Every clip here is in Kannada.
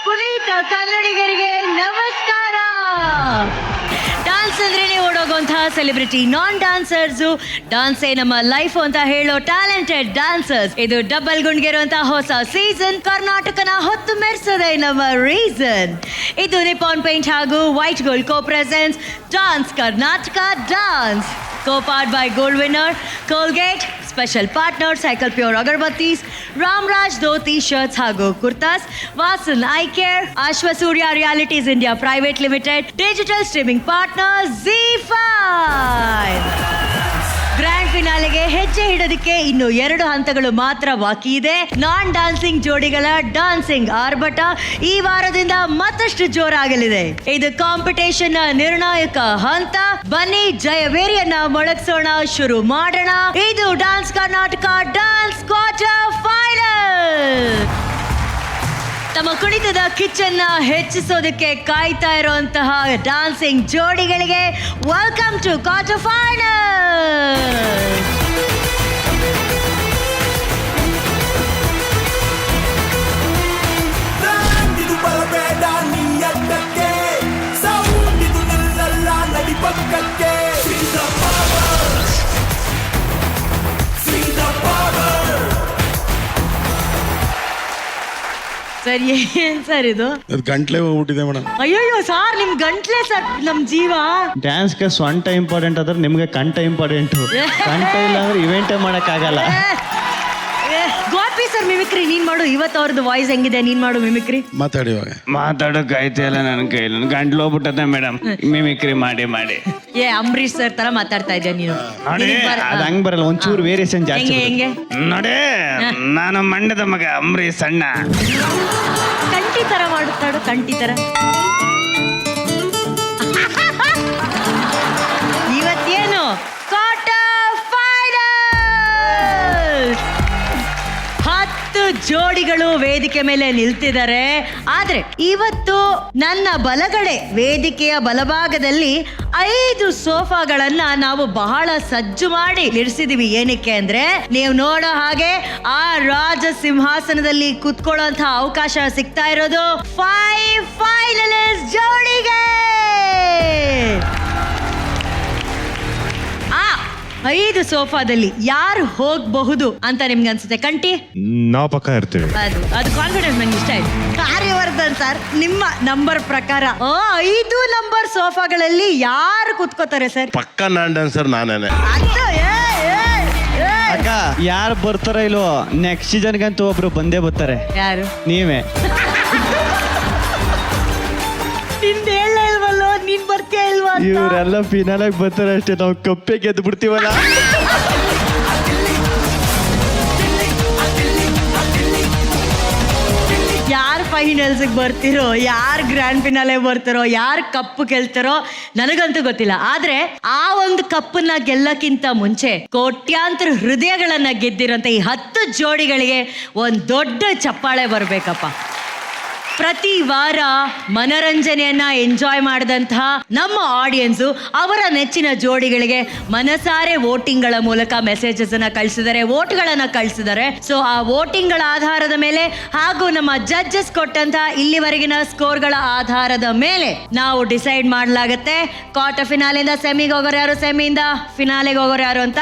ಪುನೀತ ಕನ್ನಡಿಗರಿಗೆ ನಮಸ್ಕಾರ. ಡಾನ್ಸ್ ಅಂದ್ರೇನೆ ಓಡೋಗುವಂತಹ ಸೆಲೆಬ್ರಿಟಿ, ನಾನ್ ಡಾನ್ಸರ್ಸು ಡಾನ್ಸೇ ನಮ್ಮ ಲೈಫ್ ಅಂತ ಹೇಳೋ ಟ್ಯಾಲೆಂಟೆಡ್ ಡಾನ್ಸರ್ಸ್. ಇದು ಡಬಲ್ ಗುಂಡ್ಗಿರುವಂತಹ ಹೊಸ ಸೀಸನ್. ಕರ್ನಾಟಕನ ಹೊತ್ತು ಮೆರೆಸೋದೇ ನಮ್ಮ ರೀಸನ್. ಇದು ನಿಪಾನ್ ಪೇಂಟ್ ಹಾಗೂ white gold co presents dance Karnataka dance, co-powered by Gold Winner, Colgate, special partner Cycle Pure Agarbатtis, Ramraj Dhoti Shirts ಹಾಗೂ kurtas, Vasan Eye Care, Ashwa Surya Realities India Private Limited, digital streaming partner ZEE5. Grand ಫಿನಾಲೆಗೆ ಹೆಜ್ಜೆ ಇಡೋದಕ್ಕೆ ಇನ್ನು 2 ಹಂತಗಳು ಮಾತ್ರ ಬಾಕಿ ಇದೆ. ನಾನ್ ಡಾನ್ಸಿಂಗ್ ಜೋಡಿಗಳ ಡಾನ್ಸಿಂಗ್ ಆರ್ಭಟ ಈ ವಾರದಿಂದ ಮತ್ತಷ್ಟು ಜೋರಾಗಲಿದೆ. ಇದು ಕಾಂಪಿಟೇಷನ್ ನ ನಿರ್ಣಾಯಕ ಹಂತ. ಬನ್ನಿ ಜಯವೇರಿಯನ್ನ ಮೊಳಗಿಸೋಣ, ಶುರು ಮಾಡೋಣ. ಇದು dance Karnataka dance quarter final. ತಮ್ಮ ಕುಣಿತದ ಕಿಚ್ಚನ್ನ ಹೆಚ್ಚಿಸೋದಕ್ಕೆ ಕಾಯ್ತಾ ಇರುವಂತಹ ಡಾನ್ಸಿಂಗ್ ಜೋಡಿಗಳಿಗೆ welcome to quarter final. Sir ಏನ್ ಸರ್ ಇದು? ಗಂಟ್ಲೆ ಹೋಗ್ಬಿಟ್ಟಿದೆ ಮೇಡಮ್. ಅಯ್ಯೋ ಸಾರ್, ನಿಮ್ ಗಂಟ್ಲೆ ಸರ್ ನಮ್ ಜೀವ. ಡ್ಯಾನ್ಸ್ಗೆ ಸ್ವಂಟ ಇಂಪಾರ್ಟೆಂಟ್ ಆದ್ರೆ ನಿಮ್ಗೆ ಕಂಠ ಇಂಪಾರ್ಟೆಂಟು. ಕಂಠ ಇಲ್ಲ ಅಂದ್ರೆ ಇವೆಂಟೇ ಮಾಡಕ್ಕಾಗಲ್ಲ. ಗೋಪಿ ಸರ್ ಮಿಮಿಕ್ರಿ ನೀನ್ ಮಾಡು. ಇವತ್ತು ಅವ್ರದ್ದು ವಾಯ್ಸ್ ಹೆಂಗಿದೆ, ನೀನ್ ಮಾಡು ಮಿಮಿಕ್ರಿ. ಮಾತಾಡಿ ಇವಾಗ. ಮಾತಾಡೋಕ್ ಆಯ್ತಿಲ್ಲ ನನ್ನ ಕೈಲಿ, ಗಂಟ್ಲು ಹೋಗ್ಬಿಟ್ಟದೆ ಮೇಡಮ್ ಮಿಮಿಕ್ರಿ ಮಾಡಿ ಮಾಡಿ. ಅಂಬರೀಶ್ ಸರ್ ತರ ಮಾತಾಡ್ತಾ ಇದ್ದೆ ನೀನು. ನೋಡಿ ಅದ್ ಹಂಗ್ ಬರಲ್ಲ, ಒಂಚೂರು ವೇರಿಯೇಷನ್ ಜಾಸ್ತಿ. ಹೆಂಗೆ ನೋಡಿ ನಾನು ಮಂಡ್ಯದ ಮಗ ಅಂಬರೀಶ್ ಅಣ್ಣ. ಕಂಠಿ ತರ ಮಾಡುತ್ತಾಡು, ಕಂಠಿ ತರ. ಇವತ್ತೇನು ಕ್ವಾರ್ಟರ್ ಫೈನಲ್. 10 ಜೋಡಿಗಳು ವೇದಿಕೆ ಮೇಲೆ ನಿಲ್ತಿದ್ದಾರೆ. ಆದ್ರೆ ಇವತ್ತು ನನ್ನ ಬಲಗಡೆ ವೇದಿಕೆಯ ಬಲಭಾಗದಲ್ಲಿ 5 ಸೋಫಾಗಳನ್ನ ನಾವು ಬಹಳ ಸಜ್ಜು ಮಾಡಿ ಇರಿಸಿದೀವಿ. ಏನಕ್ಕೆ ಅಂದ್ರೆ ನೀವು ನೋಡೋ ಹಾಗೆ ಆ ರಾಜ ಸಿಂಹಾಸನದಲ್ಲಿ ಕುತ್ಕೊಳ್ಳೋಂತ ಅವಕಾಶ ಸಿಗ್ತಾ ಇರೋದು 5 ಫೈನಲಿಸ್ಟ್ ಜೋಡಿಗೆ. 5 ಸೋಫಾದಲ್ಲಿ ಯಾರು ಹೋಗಬಹುದು ಅಂತ ನಿಮ್ಗೆ ಅನ್ಸುತ್ತೆ? ಕಂಟಿ ನಾವು ಪಕ್ಕ ಇರ್ತೀವಿ. ಅದು ಕಾನ್ಫಿಡೆನ್ಸ್ ನಂಗೆ ಇಷ್ಟ ಆಯ್ತು. ಕಾರ್ಯವರ್ಧನ್ ಸರ್, ನಿಮ್ಮ ನಂಬರ್ ಪ್ರಕಾರ 5 ನಂಬರ್ ಸೋಫಾಗಳಲ್ಲಿ ಯಾರು ಕುತ್ಕೋತಾರೆ ಸರ್? ಪಕ್ಕ ನಾನ್ ಡಾನ್ಸರ್ ನಾನೇನೆ. ಅಕ್ಕ ಯಾರು ಬರ್ತಾರೋ ಇಲ್ವೋ, ನೆಕ್ಸ್ಟ್ ಸೀಸನ್ಗಂತೂ ಒಬ್ರು ಬಂದೇ ಬರ್ತಾರೆ. ಯಾರು? ನೀವೇ. ನಿಂದ ಹೇಳ ಇಲ್ವಲ್ಲೋ, ನೀನ್ ಬರ್ತೀಯ ಇಲ್ವಾ? ಇವರೆಲ್ಲ ಫಿನಾಲಾಗಿ ಬರ್ತಾರೆ ಅಷ್ಟೇ, ನಾವು ಕಪ್ಪೆ ಗೆದ್ದು ಬಿಡ್ತೀವಲ್ಲ. ಯಾರು ಫೈನಲ್ಸ್ ಬರ್ತಿರೋ, ಯಾರು ಗ್ರ್ಯಾಂಡ್ ಫಿನಾಲೆ ಬರ್ತಾರೋ, ಯಾರು ಕಪ್ಪು ಗೆಲ್ತಾರೋ ನನಗಂತೂ ಗೊತ್ತಿಲ್ಲ. ಆದ್ರೆ ಆ ಒಂದು ಕಪ್ಪನ್ನ ಗೆಲ್ಲಕ್ಕಿಂತ ಮುಂಚೆ ಕೋಟ್ಯಾಂತರ ಹೃದಯಗಳನ್ನ ಗೆದ್ದಿರೋಂಥ ಈ 10 ಜೋಡಿಗಳಿಗೆ ಒಂದು ದೊಡ್ಡ ಚಪ್ಪಾಳೆ ಬರ್ಬೇಕಪ್ಪ. ಪ್ರತಿ ವಾರ ಮನರಂಜನೆಯನ್ನ ಎಂಜಾಯ್ ಮಾಡಿದಂತಹ ನಮ್ಮ ಆಡಿಯನ್ಸು ಅವರ ನೆಚ್ಚಿನ ಜೋಡಿಗಳಿಗೆ ಮನಸಾರೆ ವೋಟಿಂಗ್ಗಳ ಮೂಲಕ ಮೆಸೇಜಸ್ ಅನ್ನ ಕಳಿಸಿದ್ದಾರೆ, ವೋಟ್ಗಳನ್ನ ಕಳಿಸಿದ್ದಾರೆ. ಸೊ ಆ ವೋಟಿಂಗ್ಗಳ ಆಧಾರದ ಮೇಲೆ ಹಾಗೂ ನಮ್ಮ ಜಡ್ಜಸ್ ಕೊಟ್ಟಂತಹ ಇಲ್ಲಿವರೆಗಿನ ಸ್ಕೋರ್ಗಳ ಆಧಾರದ ಮೇಲೆ ನಾವು ಡಿಸೈಡ್ ಮಾಡಲಾಗುತ್ತೆ ಕ್ವಾರ್ಟರ್ ಫಿನಾಲೆಯಿಂದ ಸೆಮಿಗೆ ಹೋಗೋರು ಯಾರು, ಸೆಮಿಯಿಂದ ಫಿನಾಲೆಗೆ ಹೋಗೋರು ಯಾರು ಅಂತ.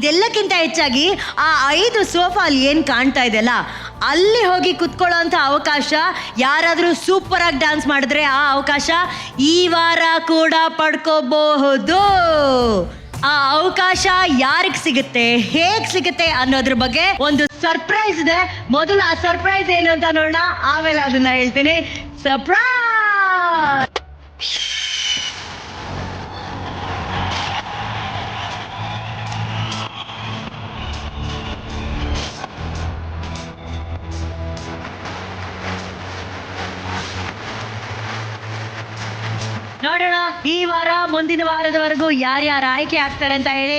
ಇದೆಲ್ಲಕ್ಕಿಂತ ಹೆಚ್ಚಾಗಿ ಆ 5 ಸೋಫಾ ಅಲ್ಲಿ ಏನ್ ಕಾಣ್ತಾ ಇದೆಯಲ್ಲ, ಅಲ್ಲಿ ಹೋಗಿ ಕುತ್ಕೊಳ್ಳೋಂಥ ಅವಕಾಶ, ಯಾರಾದರೂ ಸೂಪರ್ ಆಗಿ ಡ್ಯಾನ್ಸ್ ಮಾಡಿದ್ರೆ ಆ ಅವಕಾಶ ಈ ವಾರ ಕೂಡ ಪಡ್ಕೋಬಹುದು. ಆ ಅವಕಾಶ ಯಾರಿಗೆ ಸಿಗುತ್ತೆ, ಹೇಗ್ ಸಿಗುತ್ತೆ ಅನ್ನೋದ್ರ ಬಗ್ಗೆ ಒಂದು ಸರ್ಪ್ರೈಸ್ ಇದೆ. ಮೊದಲು ಆ ಸರ್ಪ್ರೈಸ್ ಏನು ಅಂತ ನೋಡೋಣ, ಆಮೇಲೆ ಅದನ್ನ ಹೇಳ್ತೀನಿ. ಸರ್ಪ್ರೈಸ್. ನೋಡೋಣ ಈ ವಾರ ಮುಂದಿನ ವಾರದವರೆಗೂ ಯಾರ್ಯಾರು ಆಯ್ಕೆ ಆಗ್ತಾರೆ ಅಂತ ಹೇಳಿ.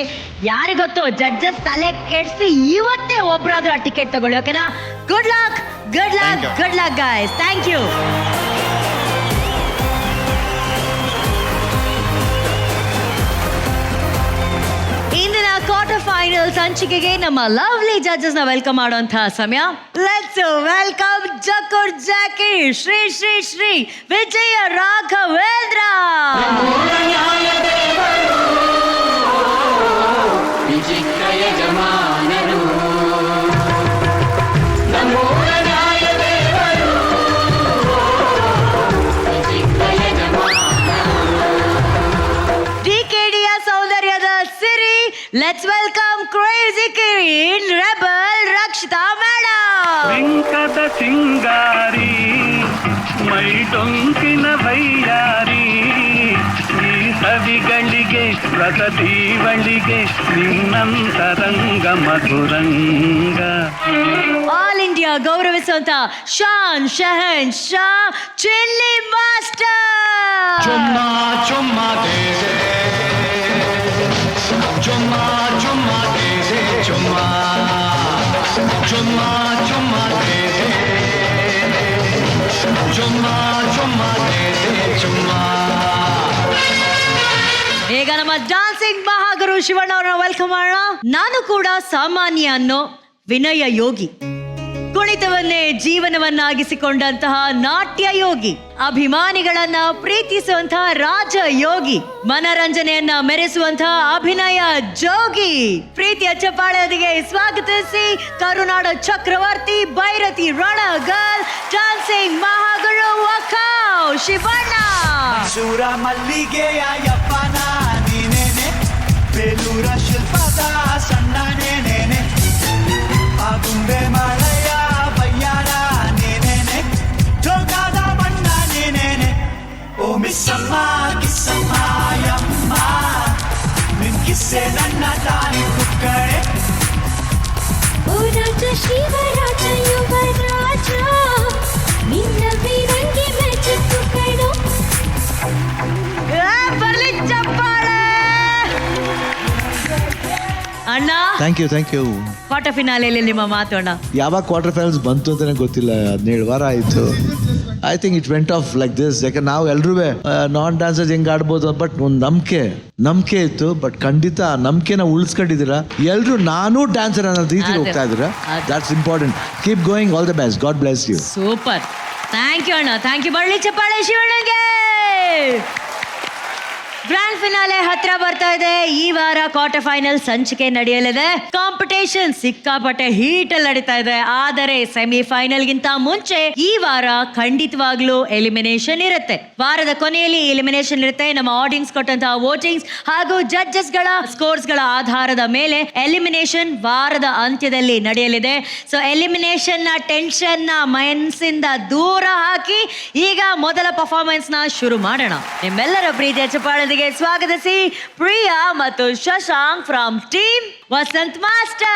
ಯಾರಿಗೊತ್ತು, ಜಡ್ಜಸ್ ತಲೆ ಕೆಡಿಸಿ ಇವತ್ತೇ ಒಬ್ರಾದ್ರೂ ಆ ಟಿಕೆಟ್ ತಗೊಳ್ಳಿ. ಓಕೆನಾ? Good luck, good luck, good luck guys. Thank you. ಇಂದಿನ ಕ್ವಾರ್ಟರ್ ಕ್ವಾರ್ಟರ್ ಫೈನಲ್ ಸಂಚಿಕೆಗೆ ನಮ್ಮ ಲವ್ಲಿ ಜಡ್ಜಸ್ ನ ವೆಲ್ಕಮ್ ಮಾಡುವಂತಹ ಸಮಯ. ಲೆಟ್ಸ್ ವೆಲ್ಕಮ್ ಜಕುರ್ ಜಾಕಿ ಶ್ರೀ ಶ್ರೀ ಶ್ರೀ ವಿಜಯ ರಾಘವೇಂದ್ರ. ಡಿಕೆಡಿಯ ಸೌಂದರ್ಯದ ಸಿರಿ. Let's welcome crazy queen rebel Rakshita madam. ವೆಂಕಟ ಸಿಂಗಾರಿ ಮೈ ಡೊಂಕಿನ ವೈಯಾರಿ, ಈ ಸವಿಗಳಿಗೆ ರಸದೀವಳಿಗೆ ನಿನ್ನಂತರಂಗ ಮಧುರಂಗ. ಆಲ್ ಇಂಡಿಯಾ ಗೌರವಿಸುವಂತ ಶಾನ್ ಶಹನ್ ಶಾ ಚಿಲ್ಲಿ ಮಾಸ್ಟರ್. ಚುಮ್ಮಾ ಚುಮ್ಮಾ ದೇ ದೇ, ಚುಮ್ಮಾ ಚುಮ್ಮಾ ದೇ ದೇ, ಚುಮ್ಮಾ ಚುಮ್ಮಾ ಚುಮ್ಮಾ ದೇ ದೇ, ಚುಮ್ಮಾ ಚುಮ್ಮಾ ದೇ ದೇ, ಚುಮ್ಮಾ. ಈಗ ನಮ್ಮ ಡಾನ್ಸಿಂಗ್ ಮಹಾಗುರು ಶಿವಣ್ಣ ಅವರನ್ನ ವೆಲ್ಕಮ್ ಮಾಡೋಣ. ನಾನು ಕೂಡ ಸಾಮಾನ್ಯ ಅನ್ನೋ ವಿನಯ ಯೋಗಿ, ಕುಣಿತವನ್ನೇ ಜೀವನವನ್ನಾಗಿಸಿಕೊಂಡಂತಹ ನಾಟ್ಯ ಯೋಗಿ, ಅಭಿಮಾನಿಗಳನ್ನ ಪ್ರೀತಿಸುವಂತಹ ರಾಜ ಯೋಗಿ, ಮನರಂಜನೆಯನ್ನ ಮೆರೆಸುವಂತಹ ಅಭಿನಯ ಜೋಗಿ. ಪ್ರೀತಿಯ ಚಪ್ಪಾಳೆಯೊಂದಿಗೆ ಸ್ವಾಗತಿಸಿ ಕರುನಾಡ ಚಕ್ರವರ್ತಿ ಬೈರತಿ ರಣಗಲ್ ಡಾನ್ಸಿಂಗ್ ಮಹಾಗುರು ವಖಾವ್ ಶಿವಣ್ಣ. ಸೂರ ಮಲ್ಲಿಗೆಯ ಯಪ್ಪನ ನೀನೇನೆ, ಬೇಲೂರ ಶಿಲ್ಪದ ಸಣ್ಣ ನೇನೇನೆ, ಆಗುಂಬೆ ಮಳೆಯ ಬಯ್ಯಾರ ನೇನೇನೆ, ಜೋಗಾದ ಬಣ್ಣ ನೇನೇನೆ. ಓ ಮಿಸ್ಸಮ್ಮ ಕಿಸ್ಸಮ್ಮ ಯಮ್ಮ, ನಿನ್ ಕಿಸ್ಸೆ ನನ್ನ ತಾಯಿ ಕುಕ್ಕಳೆ. ಓ ರಾಜ ಶಿವರಾಜ ಯುವರಾಜ, ನಿನ್ನ ಬೀರಂಗಿ ಮೆಚ್ಚು ಕಣೋ. ಬರ್ಲಿ ಚಪ್ಪಾಳೆ ಅಣ್ಣ. Thank you. ಕ್ವಾರ್ಟರ್ ಫಿನಾಲೆಯಲ್ಲಿ ನಿಮ್ಮ ಮಾತು ಅಣ್ಣ. ಯಾವಾಗ ಕ್ವಾರ್ಟರ್ ಫೈನಲ್ಸ್ ಬಂತು ಅಂತ ನಂಗೆ ಗೊತ್ತಿಲ್ಲ, 17 ವಾರ ಆಯಿತು. I think it went of like this. ಯಾಕಂದ್ರೆ ನಾವು ಎಲ್ಲರೂ ನಾನ್ ಡ್ಯಾನ್ಸರ್ಸ್ ಹೆಂಗೆ ಆಡ್ಬೋದು ಬಟ್ ಒಂದು ನಂಬಿಕೆ ಇತ್ತು. ಬಟ್ ಖಂಡಿತ ಆ ನಂಬಿಕೆನ ಉಳಿಸ್ಕೊಂಡಿದ್ದೀರಾ ಎಲ್ಲರೂ. ನಾನು ಡ್ಯಾನ್ಸರ್ ಅನ್ನೋ ರೀತಿಲಿ ಹೋಗ್ತಾ ಇದ್ದೀರಾ. That's important. Keep going. All the best. God bless you. Super. Thank you ಅಣ್ಣ. Thank you. ಬರ್ಲಿ ಚಪ್ಪಾಳೆ ಶಿವಣ್ಣಗೆ. ಗ್ರ್ಯಾಂಡ್ ಫಿನಾಲೆ ಹತ್ರ ಬರ್ತಾ ಇದೆ. ಈ ವಾರ ಕ್ವಾರ್ಟರ್ ಫೈನಲ್ ಸಂಚಿಕೆ ನಡೆಯಲಿದೆ. ಕಾಂಪಿಟೇಷನ್ ಸಿಕ್ಕಾಪಟ್ಟೆ ಹೀಟ್ ಅಲ್ಲಿ ನಡೀತಾ ಇದೆ. ಆದರೆ ಸೆಮಿಫೈನಲ್ ಗಿಂತ ಮುಂಚೆ ಈ ವಾರ ಖಂಡಿತವಾಗ್ಲೂ ಎಲಿಮಿನೇಷನ್ ಇರುತ್ತೆ. ವಾರದ ಕೊನೆಯಲ್ಲಿ ಎಲಿಮಿನೇಷನ್ ಇರುತ್ತೆ. ನಮ್ಮ ಆಡಿಯನ್ಸ್ ಕೊಟ್ಟಂತಹ ವೋಟಿಂಗ್ಸ್ ಹಾಗೂ ಜಡ್ಜಸ್ ಗಳ ಸ್ಕೋರ್ಸ್ ಗಳ ಆಧಾರದ ಮೇಲೆ ಎಲಿಮಿನೇಷನ್ ವಾರದ ಅಂತ್ಯದಲ್ಲಿ ನಡೆಯಲಿದೆ. ಸೊ ಎಲಿಮಿನೇಷನ್ ನ ಟೆನ್ಷನ್ ನ ಮನಸ್ಸಿಂದ ದೂರ ಹಾಕಿ ಈಗ ಮೊದಲ ಪರ್ಫಾರ್ಮೆನ್ಸ್ ನ ಶುರು ಮಾಡೋಣ. ನಿಮ್ಮೆಲ್ಲರ ಪ್ರೀತಿಯ ಚಪ್ಪಾಳೆಗೆ ಸ್ವಾಗತಿಸಿ ಪ್ರಿಯಾ ಮತ್ತು Shashank from team Vasanth master.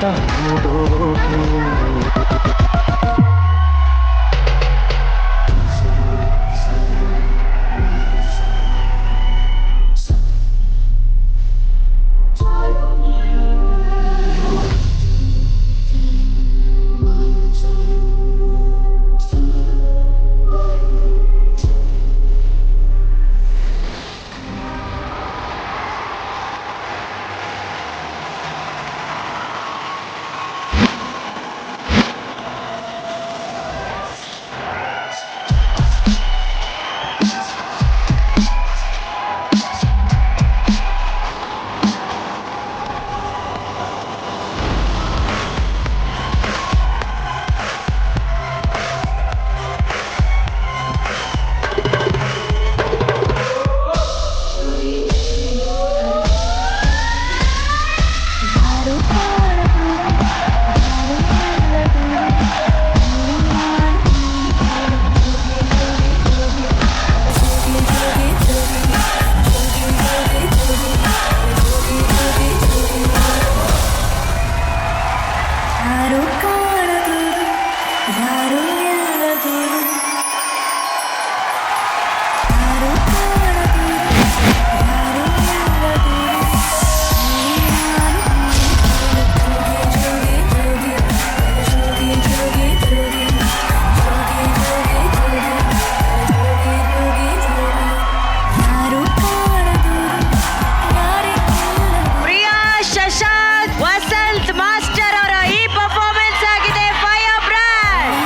ಅಂತ ಪ್ರಿಯಾ ಶಶಾಂಕ್ ವಸಂತ್ ಮಾಸ್ಟರ್ ಅವರ ಈ ಪರ್ಫಾರ್ಮೆನ್ಸ್ ಆಗಿದೆ fire brand.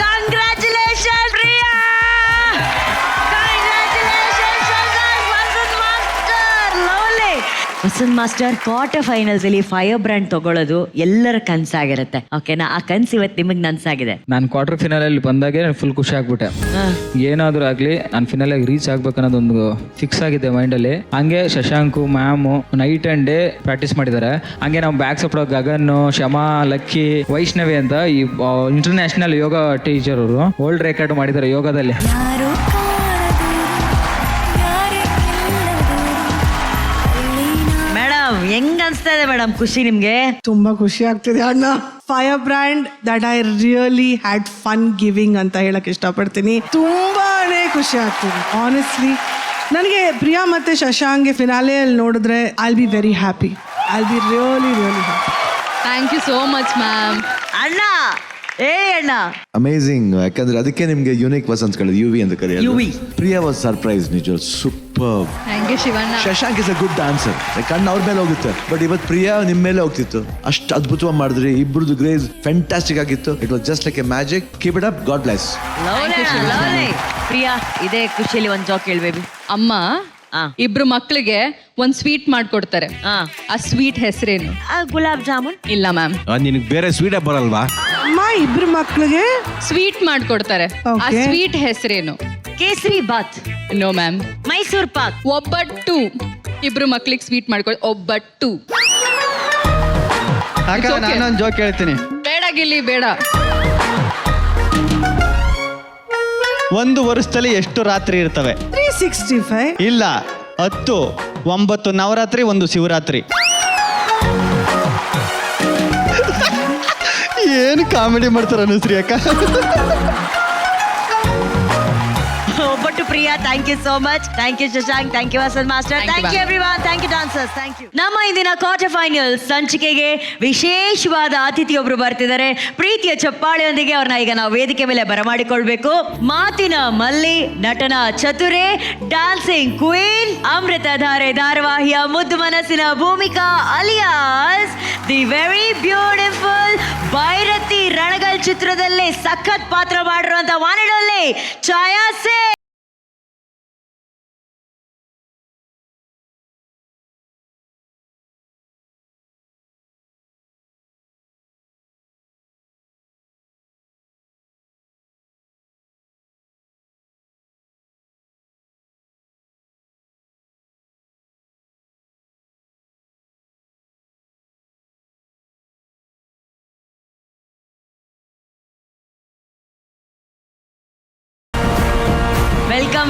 Congratulation Priya, congratulation Shashank, Vasanth master. Lovely. Vasanth master quarter finals ಅಲ್ಲಿ ಫೈರ್ ಬ್ರ್ಯಾಂಡ್ ತಗೊಳ್ಳೋದು ಎಲ್ಲರ ಕನ್ಸಾಗಿರುತ್ತೆ. ಓಕೆನಾ? ಆ ಕನ್ಸು ಇವತ್ತು ನಿಮಗೆ ನನ್ಸಾಗಿದೆ. ನಾನು ಕ್ವಾರ್ಟರ್ ಫಿನಾಲಲ್ಲಿ ಬಂದಾಗೆ ನಾನು ಫುಲ್ ಖುಷಿ ಆಗ್ಬಿಟ್ಟೆ. ಏನಾದರೂ ಆಗಲಿ ನಾನು ಫಿನಾಲಾಗಿ ರೀಚ್ ಆಗ್ಬೇಕು ಅನ್ನೋದೊಂದು ಫಿಕ್ಸ್ ಆಗಿದೆ ಮೈಂಡಲ್ಲಿ. ಹಂಗೆ Shashank ma'am night and day practice ಮಾಡಿದ್ದಾರೆ. ಹಂಗೆ ನಾವು back support Gagan, Shama, lucky, Vaishnavi ಅಂತ ಈ ಇಂಟರ್ನ್ಯಾಷನಲ್ ಯೋಗ ಟೀಚರ್ ಅವರು ವರ್ಲ್ಡ್ ರೆಕಾರ್ಡ್ ಮಾಡಿದ್ದಾರೆ ಯೋಗದಲ್ಲಿ. ಮೇಡಮ್ ಹೆಂಗ್ ಅನ್ಸ್ತಾ ಇದೆ ಮೇಡಮ್ ಖುಷಿ ನಿಮ್ಗೆ? ತುಂಬಾ ಖುಷಿ ಆಗ್ತಿದೆ ಅಣ್ಣ. Fire brand that I really had fun giving ಅಂತ ಹೇಳಕ್ ಇಷ್ಟಪಡ್ತೀನಿ. ತುಂಬಾನೇ ಖುಷಿ ಆಗ್ತಿದೆ ಆನೆಸ್ಟ್ಲಿ. ನನಗೆ ಪ್ರಿಯಾ ಮತ್ತೆ ಶಶಾಂಕ್ಗೆ ಫಿನಾಲೆಯಲ್ಲಿ ನೋಡಿದ್ರೆ I will be very happy. I will be really happy. Thank you so much ma'am. ಅಣ್ಣ ಅಣ್ಣ ಅಮೇಝಿಂಗ್. ಯಾಕಂದ್ರೆ ಅದಕ್ಕೆ ನಿಮ್ಗೆ ಯೂನಿಕ್ ವಸಂತ್ ಕಳೆದು ಯುವಿ ಅಂತ ಕರೆಯೋದು. ಯುವಿ. ಪ್ರಿಯಾ ವಾಸ್ ಸರ್ಪ್ರೈಸ್, ನಿಜ super. Thank you Shivanna. Shashank is a good dancer. ಕಣ್ಣು ಅವ್ರ ಮೇಲೆ ಹೋಗುತ್ತೆ, ಬಟ್ ಇವತ್ತು ಪ್ರಿಯಾ ನಿಮ್ಮ ಮೇಲೆ ಹೋಗ್ತಿತ್ತು. ಅಷ್ಟು ಅದ್ಭುತವಾಗಿ ಮಾಡಿದ್ರಿ. ಇಬ್ಬರದು ಗ್ರೇಸ್ ಫ್ಯಾಂಟಾಸ್ಟಿಕ್ ಆಗಿತ್ತು. It was just like A magic. Keep it up. God bless. Priya ಇದೇ ಖುಷಿಯಲ್ಲಿ ಒಂದ್ ಜಾಕ್ ಹೇಳ್ಬೇಬಿ. ಅಮ್ಮ ಇಬ್ರು ಮಕ್ಳಿಗೆ ಒಂದ್ ಸ್ವೀಟ್ ಮಾಡ್ಕೊಡ್ತಾರೆ. ಆ ಸ್ವೀಟ್ ಹೆಸರೇನು? ಗುಲಾಬ್ ಜಾಮೂನ್. ಇಲ್ಲ ಮ್ಯಾಮ್, ನಿನಗೆ ಬೇರೆ ಸ್ವೀಟೇ ಬರಲ್ವಾ? ಅಮ್ಮ ಇಬ್ರು ಮಕ್ಳಿಗೆ ಸ್ವೀಟ್ ಮಾಡ್ಕೊಡ್ತಾರೆ. ಆ Okay. ಸ್ವೀಟ್ ಹೆಸರೇನು? ಕೇಸರಿ ಬಾತ್. No ma'am. ಮೈಸೂರ್ ಪಾಕ್. ಒಬ್ಬಟ್ಟು. ಇಬ್ರು ಮಕ್ಳಿಗೆ ಸ್ವೀಟ್ ಮಾಡ್ಕೊಡ್ ಒಬ್ಬಟ್ಟು. It's okay. ನಾನೊಂದು ಜೋಕ್ ಹೇಳ್ತೀನಿ. ಬೇಡ ಗಿಲ್ಲಿ ಬೇಡ. ಒಂದು ವರ್ಷದಲ್ಲಿ ಎಷ್ಟು ರಾತ್ರಿ ಇರ್ತವೆ? 365. ಇಲ್ಲ, 10, 9 ನವರಾತ್ರಿ, 1 ಶಿವರಾತ್ರಿ. ಏನು ಕಾಮಿಡಿ ಮಾಡ್ತಾರೆ ಅನುಶ್ರೀ ಅಕ್ಕ. ಒಬ್ಬಟ್ಟು Priya, thank you so much. Thank you Shashank, thank you Vasanth master, Thank you, thank you ma'am. Everyone, thank you dancers, thank you. ನಮ್ಮ ಇಂದಿನ ಕ್ವಾರ್ಟರ್ ಫೈನಲ್ ಸಂಚಿಕೆಗೆ ವಿಶೇಷವಾದ ಅತಿಥಿಯೊಬ್ರು ಬರ್ತಿದ್ದಾರೆ. ಪ್ರೀತಿಯ ಚಪ್ಪಾಳೆಯೊಂದಿಗೆ ಅವ್ರನ್ನ ಈಗ ನಾವು ವೇದಿಕೆ ಮೇಲೆ ಬರಮಾಡಿಕೊಳ್ಬೇಕು. ಮಾತಿನ ಮಲ್ಲಿ, ನಟನ ಚತುರೆ, ಡಾನ್ಸಿಂಗ್ ಕ್ವೀನ್, ಅಮೃತಧಾರೆ ಧಾರಾವಾಹಿಯ ಮುದ್ದು ಮನಸ್ಸಿನ Bhoomika alias the very beautiful Bhairathi Ranagal ಚಿತ್ರದಲ್ಲಿ ಸಖತ್ ಪಾತ್ರ ಮಾಡಿರುವಂತ ವಾನಡಲ್ಲಿ ಛಾಯಾ ಸೇಠ್.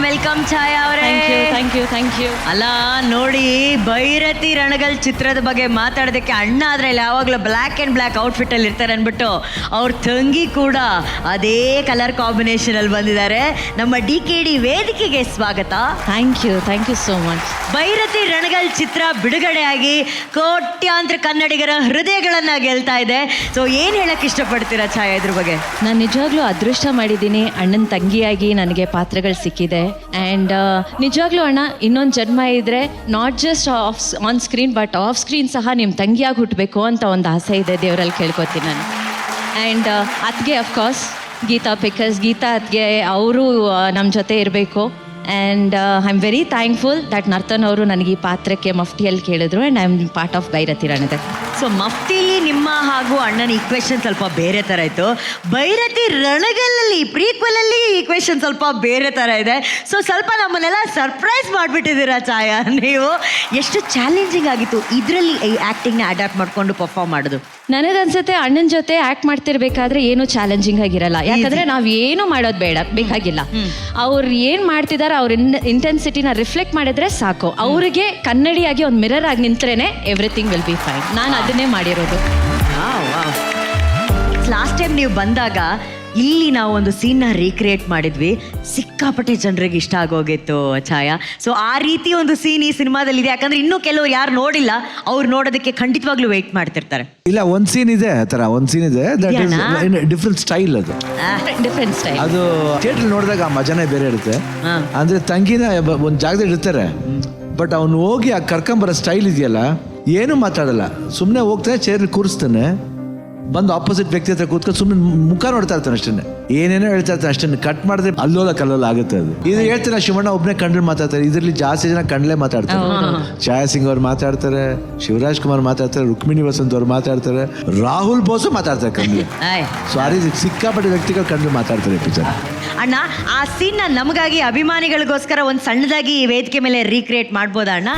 ವೆಲ್ಕಮ್ ಛಾಯಾ ಅವರೇ. Thank you. ಅಲ್ಲ ನೋಡಿ, ಭೈರತಿ ರಣಗಲ್ ಚಿತ್ರದ ಬಗ್ಗೆ ಮಾತಾಡೋದಕ್ಕೆ ಅಣ್ಣ ಆದ್ರೆ ಯಾವಾಗಲೂ ಬ್ಲ್ಯಾಕ್ ಆ್ಯಂಡ್ ಬ್ಲ್ಯಾಕ್ ಔಟ್ಫಿಟ್ ಅಲ್ಲಿ ಇರ್ತಾರೆ ಅಂದ್ಬಿಟ್ಟು ಅವ್ರ ತಂಗಿ ಕೂಡ ಅದೇ ಕಲರ್ ಕಾಂಬಿನೇಷನ್ ಅಲ್ಲಿ ಬಂದಿದ್ದಾರೆ. ನಮ್ಮ DKD ವೇದಿಕೆಗೆ ಸ್ವಾಗತ. Thank you so much. Bhairathi Ranagal ಚಿತ್ರ ಬಿಡುಗಡೆಯಾಗಿ ಕೋಟ್ಯಾಂತರ ಕನ್ನಡಿಗರ ಹೃದಯಗಳನ್ನ ಗೆಲ್ತಾ ಇದೆ. ಸೊ ಏನ್ ಹೇಳಕ್ ಇಷ್ಟಪಡ್ತೀರಾ ಛಾಯಾ ಇದ್ರ ಬಗ್ಗೆ? ನಾನು ನಿಜವಾಗ್ಲೂ ಅದೃಷ್ಟ ಮಾಡಿದ್ದೀನಿ, ಅಣ್ಣನ ತಂಗಿಯಾಗಿ ನನಗೆ ಪಾತ್ರಗಳು ಸಿಕ್ಕಿದೆ. ಆ್ಯಂಡ್ ನಿಜವಾಗ್ಲೂ ಅಣ್ಣ, ಇನ್ನೊಂದು ಜನ್ಮ ಇದ್ರೆ not just on screen but off screen ಸಹ ನಿಮ್ಮ ತಂಗಿಯಾಗಿ ಹುಟ್ಟಬೇಕು ಅಂತ ಒಂದು ಆಸೆ ಇದೆ, ದೇವರಲ್ಲಿ ಕೇಳ್ಕೊತೀನಿ ನಾನು. ಆ್ಯಂಡ್ ಅತ್ಗೆ ಅಫ್ಕೋರ್ಸ್ ಗೀತಾ ಅತ್ಗೆ ಅವರು ನಮ್ಮ ಜೊತೆ ಇರಬೇಕು. And I am very thankful that Narthan ಅವರು ನನಗೆ ಈ ಪಾತ್ರಕ್ಕೆ ಮಫ್ಟಿಯಲ್ಲಿ ಕೇಳಿದ್ರು and I am part of Bhairathi Ranagal. So ಮಫ್ತಿಲಿ ನಿಮ್ಮ ಹಾಗೂ ಅಣ್ಣನ ಈಕ್ವೇಶನ್ ಸ್ವಲ್ಪ ಬೇರೆ ಥರ ಇತ್ತು. ಭೈರತಿ ರಣಗಲಲ್ಲಿ ಪ್ರೀಕ್ವೆಲಲ್ಲಿ ಈಕ್ವೇಶನ್ ಸ್ವಲ್ಪ ಬೇರೆ ಥರ ಇದೆ. ಸೊ ಸ್ವಲ್ಪ ನಮ್ಮನ್ನೆಲ್ಲ ಸರ್ಪ್ರೈಸ್ ಮಾಡಿಬಿಟ್ಟಿದ್ದೀರಾ ಛಾಯಾ ನೀವು. ಎಷ್ಟು ಚಾಲೆಂಜಿಂಗ್ ಆಗಿತ್ತು ಇದರಲ್ಲಿ ಈ ಆ್ಯಕ್ಟಿಂಗ್ನ ಅಡ್ಯಾಪ್ಟ್ ಮಾಡಿಕೊಂಡು ಪರ್ಫಾರ್ಮ್ ಮಾಡೋದು? ನನಗನ್ಸುತ್ತೆ ಅಣ್ಣನ ಜೊತೆ ಆ್ಯಕ್ಟ್ ಮಾಡ್ತಿರ್ಬೇಕಾದ್ರೆ ಏನು ಚಾಲೆಂಜಿಂಗ್ ಆಗಿರಲ್ಲ, ಯಾಕಂದರೆ ನಾವು ಏನು ಮಾಡೋದು ಬೇಕಾಗಿಲ್ಲ. ಅವ್ರು ಏನು ಮಾಡ್ತಿದ್ದಾರೆ ಅವ್ರ ಇಂಟೆನ್ಸಿಟಿನ ರಿಫ್ಲೆಕ್ಟ್ ಮಾಡಿದ್ರೆ ಸಾಕು. ಅವ್ರಿಗೆ ಕನ್ನಡಿಯಾಗಿ ಒಂದು ಮಿರರ್ ಆಗಿ ನಿಂತ್ರೇನೆ ಎವ್ರಿಥಿಂಗ್ ವಿಲ್ ಬಿ ಫೈನ್. ನಾನು ಅದನ್ನೇ ಮಾಡಿರೋದು. ಲಾಸ್ಟ್ ಟೈಮ್ ನೀವು ಬಂದಾಗ ಇಲ್ಲಿ ನಾವು ಒಂದು ಸೀನ್ನ ರೀಕ್ರಿಯೇಟ್ ಮಾಡಿದ್ವಿ, ಸಿಕ್ಕಾಪಟ್ಟೆ ಜನರಿಗೆ ಇಷ್ಟ ಆಗೋಗಿತ್ತು ಛಾಯಾ. ಸೊ ಆ ರೀತಿ ಒಂದು ಸೀನ್ ಈ ಸಿನಿಮಾದಲ್ಲಿ ಇದೆ, ಯಾಕಂದ್ರೆ ಇನ್ನೂ ಕೆಲವರು ಯಾರು ನೋಡಿಲ್ಲ, ಅವ್ರು ನೋಡೋದಕ್ಕೆ ಖಂಡಿತವಾಗ್ಲೂ ವೆಯ್ಟ್ ಮಾಡ್ತಿರ್ತಾರೆ. ಇಲ್ಲ, ಒಂದ್ ಸೀನ್ ಇದೆ, ಆ ಥರ ಒಂದ್ ಸೀನ್ ಇದೆ, ದಟ್ ಇಸ್ ಡಿಫ್ರೆಂಟ್ ಸ್ಟೈಲ್. ಅದು ಡಿಫ್ರೆಂಟ್ ಸ್ಟೈಲ್. ಅದು ಥಿಯೇಟರ್ ನೋಡಿದಾಗ ಆ ಮಜಾನೇ ಬೇರೆ ಇರುತ್ತೆ. ಅಂದ್ರೆ ತಂಗಿನ ಒಂದು ಜಾಗದಲ್ಲಿ ಇರ್ತಾರೆ, ಬಟ್ ಅವ್ನು ಹೋಗಿ ಆ ಕರ್ಕೊಂಬರೋ ಸ್ಟೈಲ್ ಇದೆಯಲ್ಲ, ಏನು ಮಾತಾಡಲ್ಲ, ಸುಮ್ಮನೆ ಹೋಗ್ತಾನೆ, ಚೇರ್ ಕೂರಿಸ್ತಾನೆ, ಬಂದು ಆಪೋಸಿಟ್ ವ್ಯಕ್ತಿ ಹತ್ರ ಕೂತ್ಕೊಂಡು ಸುಮ್ಮನೆ ಮುಖ ನೋಡ್ತಾ ಇರ್ತಾನೆ ಅಷ್ಟೇ, ಏನೇನೋ ಹೇಳ್ತಾ ಇರ್ತಾನೆ ಅಷ್ಟೇ. ಕಟ್ ಮಾಡಿದ್ರೆ ಅಲ್ಲೋಲ ಕಲ್ಲೋಲ ಆಗುತ್ತೆ. ಅದು ಇದು ಹೇಳ್ತಾರೆ ಶಿವಣ್ಣ ಒಬ್ಬನೇ ಕಂಡ್ರೆ ಮಾತಾಡ್ತಾರೆ, ಇದರಲ್ಲಿ ಜಾಸ್ತಿ ಜನ ಕಂಡ್ಲೇ ಮಾತಾಡ್ತಾರೆ. ಛಾಯಾ ಸಿಂಗ್ ಅವ್ರು ಮಾತಾಡ್ತಾರೆ, ಶಿವರಾಜ್ ಕುಮಾರ್ ಮಾತಾಡ್ತಾರೆ, ರುಕ್ಮಿಣಿ ವಸಂತ್ ಅವ್ರು ಮಾತಾಡ್ತಾರೆ, ರಾಹುಲ್ ಬೋಸು ಮಾತಾಡ್ತಾರೆ ಕಂಡ್ಲೆ. ಸೊ ಆ ರೀತಿ ಸಿಕ್ಕಾಪಟ್ಟೆ ವ್ಯಕ್ತಿಗಳು ಕಂಡ್ರೆ ಮಾತಾಡ್ತಾರೆ ಪಿಕ್ಚರ್. ಅಣ್ಣ, ಆ ಸೀನ್ನ ನಮಗಾಗಿ ಅಭಿಮಾನಿಗಳಿಗೋಸ್ಕರ ಒಂದು ಸಣ್ಣದಾಗಿ ವೇದಿಕೆ ಮೇಲೆ ರೀಕ್ರಿಯೇಟ್ ಮಾಡ್ಬೋದಾ ಅಣ್ಣ?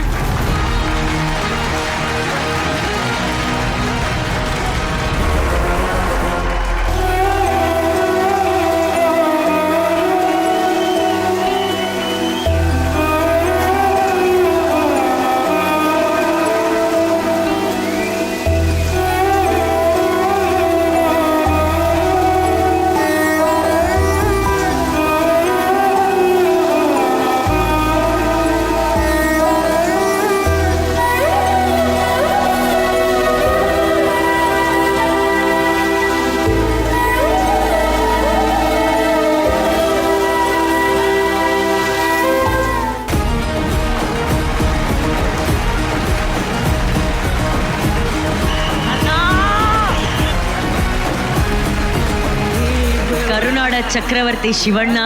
ಕರುನಾಡ ಚಕ್ರವರ್ತಿ ಶಿವಣ್ಣ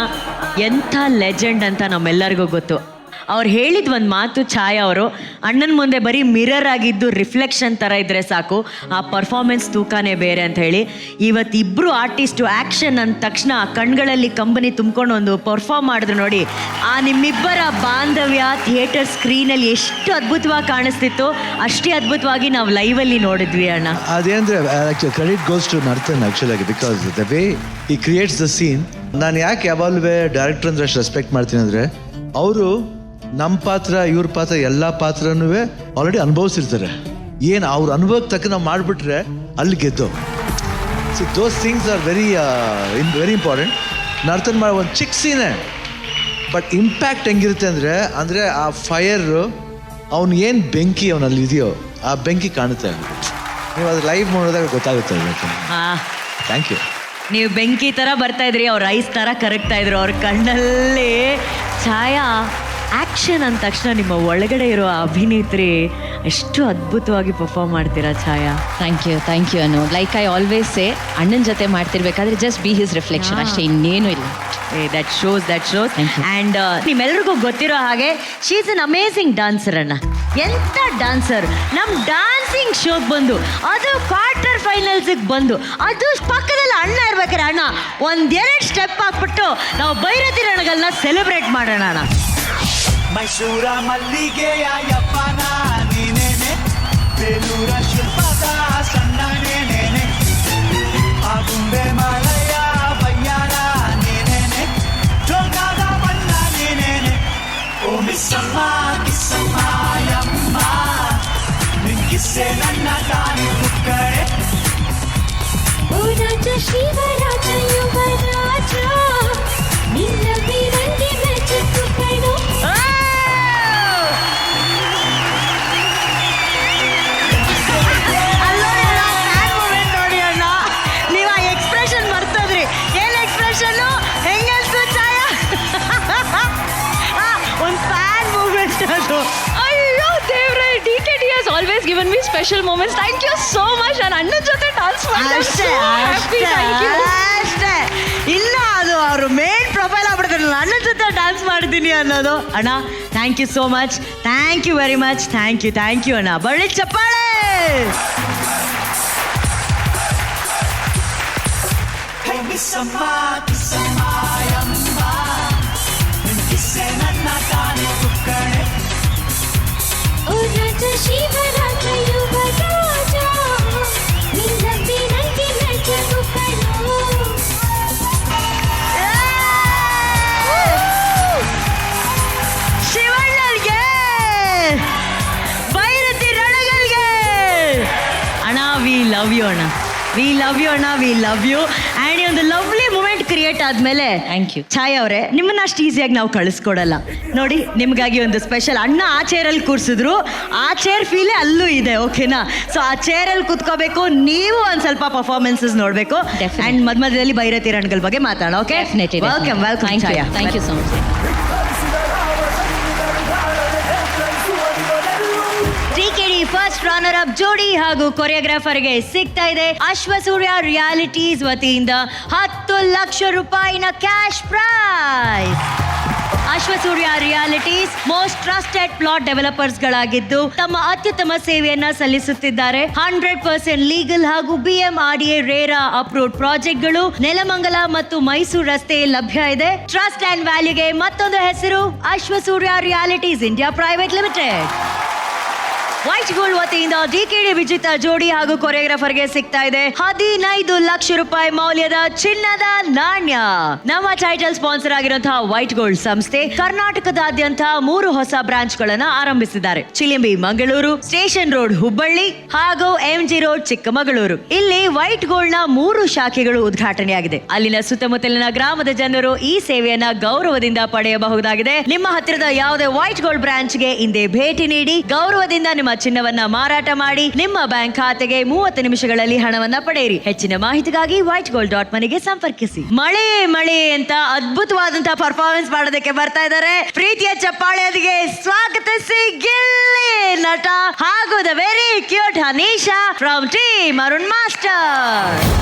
ಎಂಥ ಲೆಜೆಂಡ್ ಅಂತ ನಮ್ಮೆಲ್ಲರಿಗೂ ಗೊತ್ತು. ಅವ್ರು ಹೇಳಿದ ಒಂದು ಮಾತು ಛಾಯಾ ಅವರು, ಅಣ್ಣನ ಮುಂದೆ ಬರೀ ಮಿರರ್ ಆಗಿದ್ದು ರಿಫ್ಲೆಕ್ಷನ್ ಥರ ಇದ್ದರೆ ಸಾಕು, ಆ ಪರ್ಫಾರ್ಮೆನ್ಸ್ ತೂಕನೇ ಬೇರೆ ಅಂತ ಹೇಳಿ. ಇವತ್ತಿಬ್ಬರು ಆರ್ಟಿಸ್ಟು ಆ್ಯಕ್ಷನ್ ಅಂದ ತಕ್ಷಣ ಕಣ್ಗಳಲ್ಲಿ ಕಂಬನಿ ತುಂಬ್ಕೊಂಡು ಒಂದು ಪರ್ಫಾರ್ಮ್ ಮಾಡಿದ್ರು ನೋಡಿ. ಆ ನಿಮ್ಮಿಬ್ಬರ ಬಾಂಧವ್ಯ ಥಿಯೇಟರ್ ಸ್ಕ್ರೀನಲ್ಲಿ ಎಷ್ಟು ಅದ್ಭುತವಾಗಿ ಕಾಣಿಸ್ತಿತ್ತು, ಅಷ್ಟೇ ಅದ್ಭುತವಾಗಿ ನಾವು ಲೈವಲ್ಲಿ ನೋಡಿದ್ವಿ ಅಣ್ಣ. ಅದೇಂದ್ರೆ ಕ್ರೆಡಿಟ್ ಗೋಸ್ ಟು ನರ್ತನ್ ಆ್ಯಕ್ಚುಲಾಗಿ, because the way he creates the scene. ನಾನು ಯಾಕೆ ಯಾವಾಗಲೂ ಡೈರೆಕ್ಟರ್ ಅಂದ್ರೆ ಅಷ್ಟು ರೆಸ್ಪೆಕ್ಟ್ ಮಾಡ್ತೀನಿ ಅಂದರೆ, ಅವರು ನಮ್ಮ ಪಾತ್ರ ಇವ್ರ ಪಾತ್ರ ಎಲ್ಲ ಪಾತ್ರನೂ ಆಲ್ರೆಡಿ ಅನುಭವಿಸಿರ್ತಾರೆ. ಏನು ಅವ್ರ ಅನುಭವಕ್ಕೆ ತಕ್ಕ ನಾವು ಮಾಡಿಬಿಟ್ರೆ ಅಲ್ಲಿ ಗೆದ್ದು. So those things are very important. Narthan ಮಾಡೋ ಒಂದು ಚಿಕ್ಕ ಸೀನೇ, ಬಟ್ ಇಂಪ್ಯಾಕ್ಟ್ ಹೆಂಗಿರುತ್ತೆ ಅಂದರೆ ಆ ಫೈರು, ಅವ್ನು ಏನು ಬೆಂಕಿ ಅವನಲ್ಲಿ ಇದೆಯೋ ಆ ಬೆಂಕಿ ಕಾಣುತ್ತೆ. ನೀವು ಅದು ಲೈವ್ ನೋಡಿದಾಗ ಗೊತ್ತಾಗುತ್ತೆ. Thank you. ನೀವು ಬೆಂಕಿ ಥರ ಬರ್ತಾ ಇದ್ರಿ, ಅವ್ರ ಐಸ್ ಥರ ಕರಗ್ತಾ ಇದ್ರು ಅವ್ರ ಕಣ್ಣಲ್ಲಿ. ಛಾಯಾ, ಆ್ಯಕ್ಷನ್ ಅಂದ ತಕ್ಷಣ ನಿಮ್ಮ ಒಳಗಡೆ ಇರೋ ಅಭಿನೇತ್ರಿ ಎಷ್ಟು ಅದ್ಭುತವಾಗಿ ಪರ್ಫಾರ್ಮ್ ಮಾಡ್ತೀರಾ Chhaya. Thank you Anu. Like I always say, ಅಣ್ಣನ ಜೊತೆ ಮಾಡ್ತಿರ್ಬೇಕಾದ್ರೆ ಜಸ್ಟ್ ಬಿ ಹಿಸ್ ರಿಫ್ಲೆಕ್ಷನ್, ಅಷ್ಟೇ, ಇನ್ನೇನು ಇಲ್ಲ. ದಟ್ ಶೋಸ್ ಆ್ಯಂಡ್ ನಿಮ್ಮೆಲ್ರಿಗೂ ಗೊತ್ತಿರೋ ಹಾಗೆ she is an amazing dancer ಅಣ್ಣ. ಎಂಥ ಡಾನ್ಸರ್! ನಮ್ಮ ಡಾನ್ಸಿಂಗ್ ಶೋಗೆ ಬಂದು, ಅದು ಕ್ವಾರ್ಟರ್ ಫೈನಲ್ಸಿಗೆ ಬಂದು, ಅದು ಪಕ್ಕದಲ್ಲಿ ಅಣ್ಣ ಇರ್ಬೇಕಾರೆ ಅಣ್ಣ ಒಂದೆರಡು ಸ್ಟೆಪ್ ಹಾಕ್ಬಿಟ್ಟು ನಾವು ಭೈರತಿ ರಣಗಲ್ನ ಸೆಲೆಬ್ರೇಟ್ ಮಾಡೋಣ ಅಣ್ಣ. ಮೈಸೂರ ಮಲ್ಲಿಗೆಯ ಯಪ್ಪನ ನೀನೇನೆ, ಬೇಲೂರ ಶಿಲ್ಪದ ಸಣ್ಣ ನೇನೆ, ಆಗುಂಬೆ ಮಳೆಯ ಬಯ್ಯಾರ ನೀನೇನೆ, ಜೋಗಾದ ಬಣ್ಣ ನೀನೇನೆ, ಓ ಮಿಸ್ ಕಿಸ್ಸೆ ನನ್ನ ತಾನೆ ಕುಕ್ಕಳೆ ಓ ರಾಜ ಶಿವರಾಜ ಯುವರಾಜ ನಿನ್ನ ಬೀರಂಗಿ ಮೆಚ್ಚಿತು ಕಣೋ ನೋಡಿ ಅಣ್ಣ ನೀವು ಆ ಎಕ್ಸ್ಪ್ರೆಷನ್ ಮರ್ತೋದ್ರಿ. ಏನ್ ಎಕ್ಸ್ಪ್ರೆಷನ್ ಹೆಂಗನ್ಸ್ತು ಛಾಯ? ಒಂದು ಫ್ಯಾನ್ ಮೂವ್ಮೆಂಟ್ ಅದು. ಅಯ್ಯೋ ದೇವ್ರೆ, DKD has always given me special moments. Thank you so much. ನಾನು ಅಣ್ಣನ ಜೊತೆ ಡಾನ್ಸ್ ಅಷ್ಟೇ ಅಷ್ಟೇ. ಇಲ್ಲ ಅದು ಅವರು ಮೇನ್ ಪ್ರೊಫೈಲ್ ಆಗ್ಬಿಡ್ತಾರಲ್ಲ, ಅಣ್ಣನ ಜೊತೆ ಡ್ಯಾನ್ಸ್ ಮಾಡಿದ್ದೀನಿ ಅನ್ನೋದು. ಅಣ್ಣ thank you so much, thank you very much, thank you ಅಣ್ಣ. ಬಳ್ಳಿ ಚಪ್ಪಾಳೆ. ಹೇ ಮಿಸ್ಸಮ್ಮ ಕಿಸ್ಸಮ್ಮ ಯಮ್ಮ ನಿನ್ ಕಿಸ್ಸೆ ನನ್ನ ತಾನೆ ಕುಕ್ಕಳೆ ಓ ರಾಜ ಶಿವರಾಜ ಯುವರಾಜ ನಿನ್ನ ಬೀರಂಗಿ ಮೆಚ್ಚಿತು ಕಣೋ ಶಿವಣ್ಣಲ್ಗೆ, ಭೈರತಿ ರಣಗಲ್ಗೆ. ಅಣ್ಣ ವಿ ಲವ್ ಯು ಅಣ್ಣ, ವಿ ಲವ್ ಯು ಅಣ್ಣ, ವಿ ಲವ್ ಯು. ಆ್ಯಂಡ್ ಈ ಒಂದು ಲವ್ಲಿ ಮೂಮೆಂಟ್ ಕ್ರಿಯೇಟ್ ಆದಮೇಲೆ ಥ್ಯಾಂಕ್ ಯು. ಛಾಯಾ ಅವರೇ, ನಿಮ್ಮನ್ನ ಅಷ್ಟು ಈಸಿಯಾಗಿ ನಾವು ಕಳಿಸ್ಕೊಡಲ್ಲ ನೋಡಿ. ನಿಮಗಾಗಿ ಒಂದು ಸ್ಪೆಷಲ್ ಅಣ್ಣ ಆ ಚೇರಲ್ಲಿ ಕೂರಿಸಿದ್ರು, ಆ ಚೇರ್ ಫೀಲೇ ಅಲ್ಲೂ ಇದೆ, ಓಕೆನಾ? ಸೊ ಆ ಚೇರಲ್ಲಿ ಕೂತ್ಕೋಬೇಕು, ನೀವು ಒಂದು ಸ್ವಲ್ಪ ಪರ್ಫಾರ್ಮೆನ್ಸಸ್ ನೋಡಬೇಕು. Definitely. ಆ್ಯಂಡ್ ಮಧ್ಯದಲ್ಲಿ ಭೈರತಿ ರಣಗಲ್ ಬಗ್ಗೆ ಮಾತಾಡೋಣ. Okay, welcome welcome Chhaya. Thank you so much. DKD first runner up ಜೋಡಿ ಹಾಗೂ ಕೊರಿಯೋಗ್ರಾಫರ್ಗೆ ಸಿಗ್ತಾ ಇದೆ ಅಶ್ವಸೂರ್ಯ ರಿಯಾಲಿಟೀಸ್ ವತಿಯಿಂದ 10 ಲಕ್ಷ ರೂಪಾಯಿನ cash prize. Ashwasurya realities most trusted plot developers ಗಳಾಗಿದ್ದು ತಮ್ಮ ಅತ್ಯುತ್ತಮ ಸೇವೆಯನ್ನ ಸಲ್ಲಿಸುತ್ತಿದ್ದಾರೆ. 100% ಲೀಗಲ್ ಹಾಗೂ BMRDA ರೇರಾ ಅಪ್ರೂವ್ಡ್ ಪ್ರಾಜೆಕ್ಟ್ಗಳು ನೆಲಮಂಗಲ ಮತ್ತು ಮೈಸೂರು ರಸ್ತೆ ಲಭ್ಯ ಇದೆ. ಟ್ರಸ್ಟ್ ಅಂಡ್ ವ್ಯಾಲ್ಯೂಗೆ ಮತ್ತೊಂದು ಹೆಸರು Ashwasurya realities India private limited. White gold ವತಿಯಿಂದ DKD ವಿಜಿತ ಜೋಡಿ ಹಾಗೂ ಕೊರಿಯೋಗ್ರಾಫರ್ಗೆ ಸಿಗ್ತಾ ಇದೆ 15 ಲಕ್ಷ ರೂಪಾಯಿ ಮೌಲ್ಯದ ಚಿನ್ನದ ನಾಣ್ಯ. ನಮ್ಮ ಟೈಟಲ್ ಸ್ಪಾನ್ಸರ್ ಆಗಿರುವಂತಹ ವೈಟ್ ಗೋಲ್ಡ್ ಸಂಸ್ಥೆ ಕರ್ನಾಟಕದಾದ್ಯಂತ 3 ಹೊಸ ಬ್ರಾಂಚ್ ಗಳನ್ನ ಆರಂಭಿಸಿದ್ದಾರೆ. ಚಿಲಿಂಬಿ ಮಂಗಳೂರು, ಸ್ಟೇಷನ್ ರೋಡ್ ಹುಬ್ಬಳ್ಳಿ ಹಾಗೂ MG ರೋಡ್ ಚಿಕ್ಕಮಗಳೂರು. ಇಲ್ಲಿ ವೈಟ್ ಗೋಲ್ಡ್ ನ 3 ಶಾಖೆಗಳು ಉದ್ಘಾಟನೆಯಾಗಿದೆ. ಅಲ್ಲಿನ ಸುತ್ತಮುತ್ತಲಿನ ಗ್ರಾಮದ ಜನರು ಈ ಸೇವೆಯನ್ನ ಗೌರವದಿಂದ ಪಡೆಯಬಹುದಾಗಿದೆ. ನಿಮ್ಮ ಹತ್ತಿರದ ಯಾವುದೇ ವೈಟ್ ಗೋಲ್ಡ್ ಬ್ರಾಂಚ್ಗೆ ಇಂದೇ ಭೇಟಿ ನೀಡಿ ಗೌರವದಿಂದ ನಿಮ್ಮ ಚಿನ್ನವನ್ನ ಮಾರಾಟ ಮಾಡಿ ನಿಮ್ಮ ಬ್ಯಾಂಕ್ ಖಾತೆಗೆ 30 ನಿಮಿಷಗಳಲ್ಲಿ ಹಣವನ್ನ ಪಡೆಯಿರಿ. ಹೆಚ್ಚಿನ ಮಾಹಿತಿಗಾಗಿ whitegold.money ಗೆ ಸಂಪರ್ಕಿಸಿ. ಮಳೆ ಮಳೆ ಅಂತ ಅದ್ಭುತವಾದಂತಹ ಪರ್ಫಾರ್ಮೆನ್ಸ್ ಮಾಡೋದಕ್ಕೆ ಬರ್ತಾ ಇದ್ದಾರೆ. ಪ್ರೀತಿಯ ಚಪ್ಪಾಳೆಯೊಂದಿಗೆ ಸ್ವಾಗತಿಸಿ ಗಿಲ್ಲಿ ನಟ ಹಾಗೂ the very cute Hanisha from team Arun master.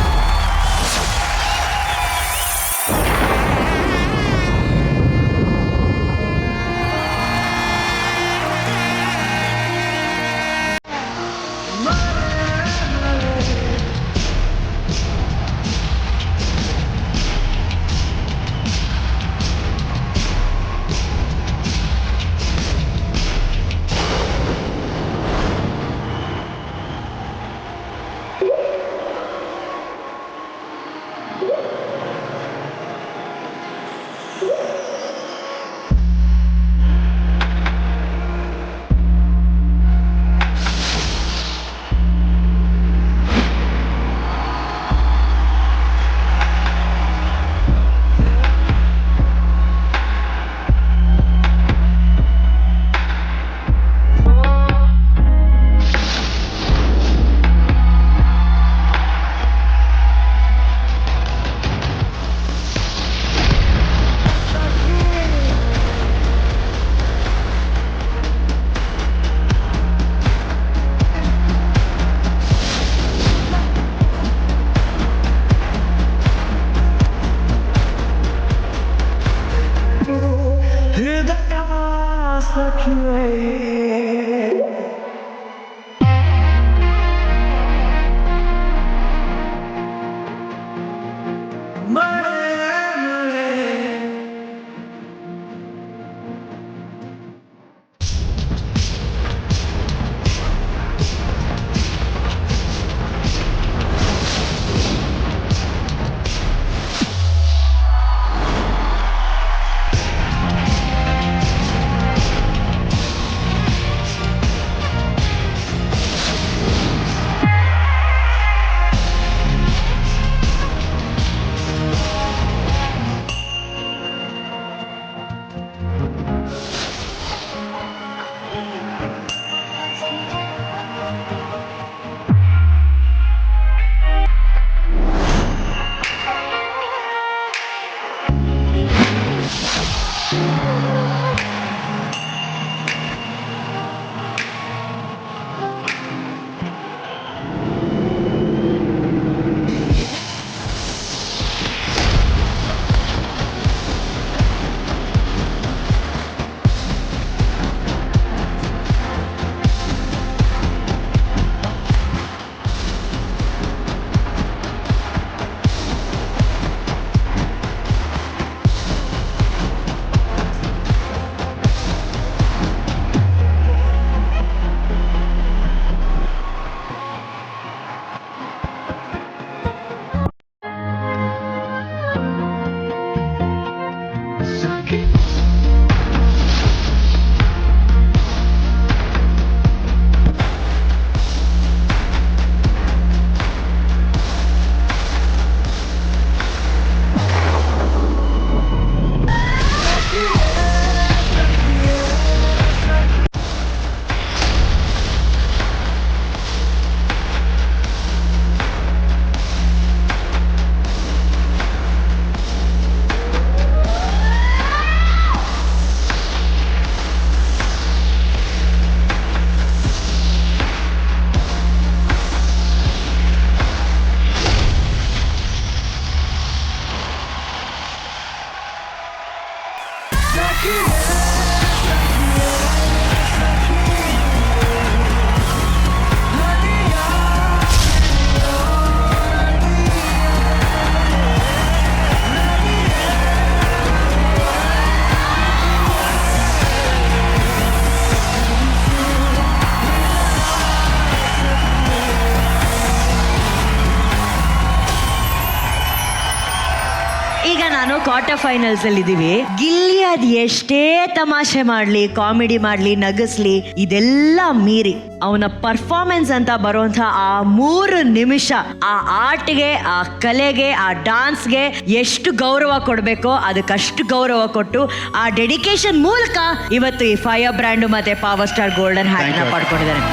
Quarter finals ಅಲ್ಲಿ ಇದೀವಿ. ಗಿಲ್ಲಿ ಅದ್ ಎಷ್ಟೇ ತಮಾಷೆ ಮಾಡ್ಲಿ, ಕಾಮಿಡಿ ಮಾಡ್ಲಿ, ನಗಸ್ಲಿ, ಇದೆಲ್ಲ ಮೀರಿ ಅವನ ಪರ್ಫಾರ್ಮೆನ್ಸ್ ಅಂತ ಬರುವಂತ ಆ 3 ನಿಮಿಷ ಆ ಆರ್ಟ್ಗೆ, ಆ ಕಲೆಗೆ, ಆ ಡಾನ್ಸ್ಗೆ ಎಷ್ಟು ಗೌರವ ಕೊಡ್ಬೇಕೋ ಅದಕ್ಕಷ್ಟು ಗೌರವ ಕೊಟ್ಟು ಆ ಡೆಡಿಕೇಶನ್ ಮೂಲಕ ಇವತ್ತು ಈ ಫೈರ್ ಬ್ರ್ಯಾಂಡ್ ಮತ್ತೆ ಪವರ್ ಸ್ಟಾರ್ ಗೋಲ್ಡನ್ ಹ್ಯಾಟ್ ನ ಪಡ್ಕೊಂಡಿದ್ದಾರೆ.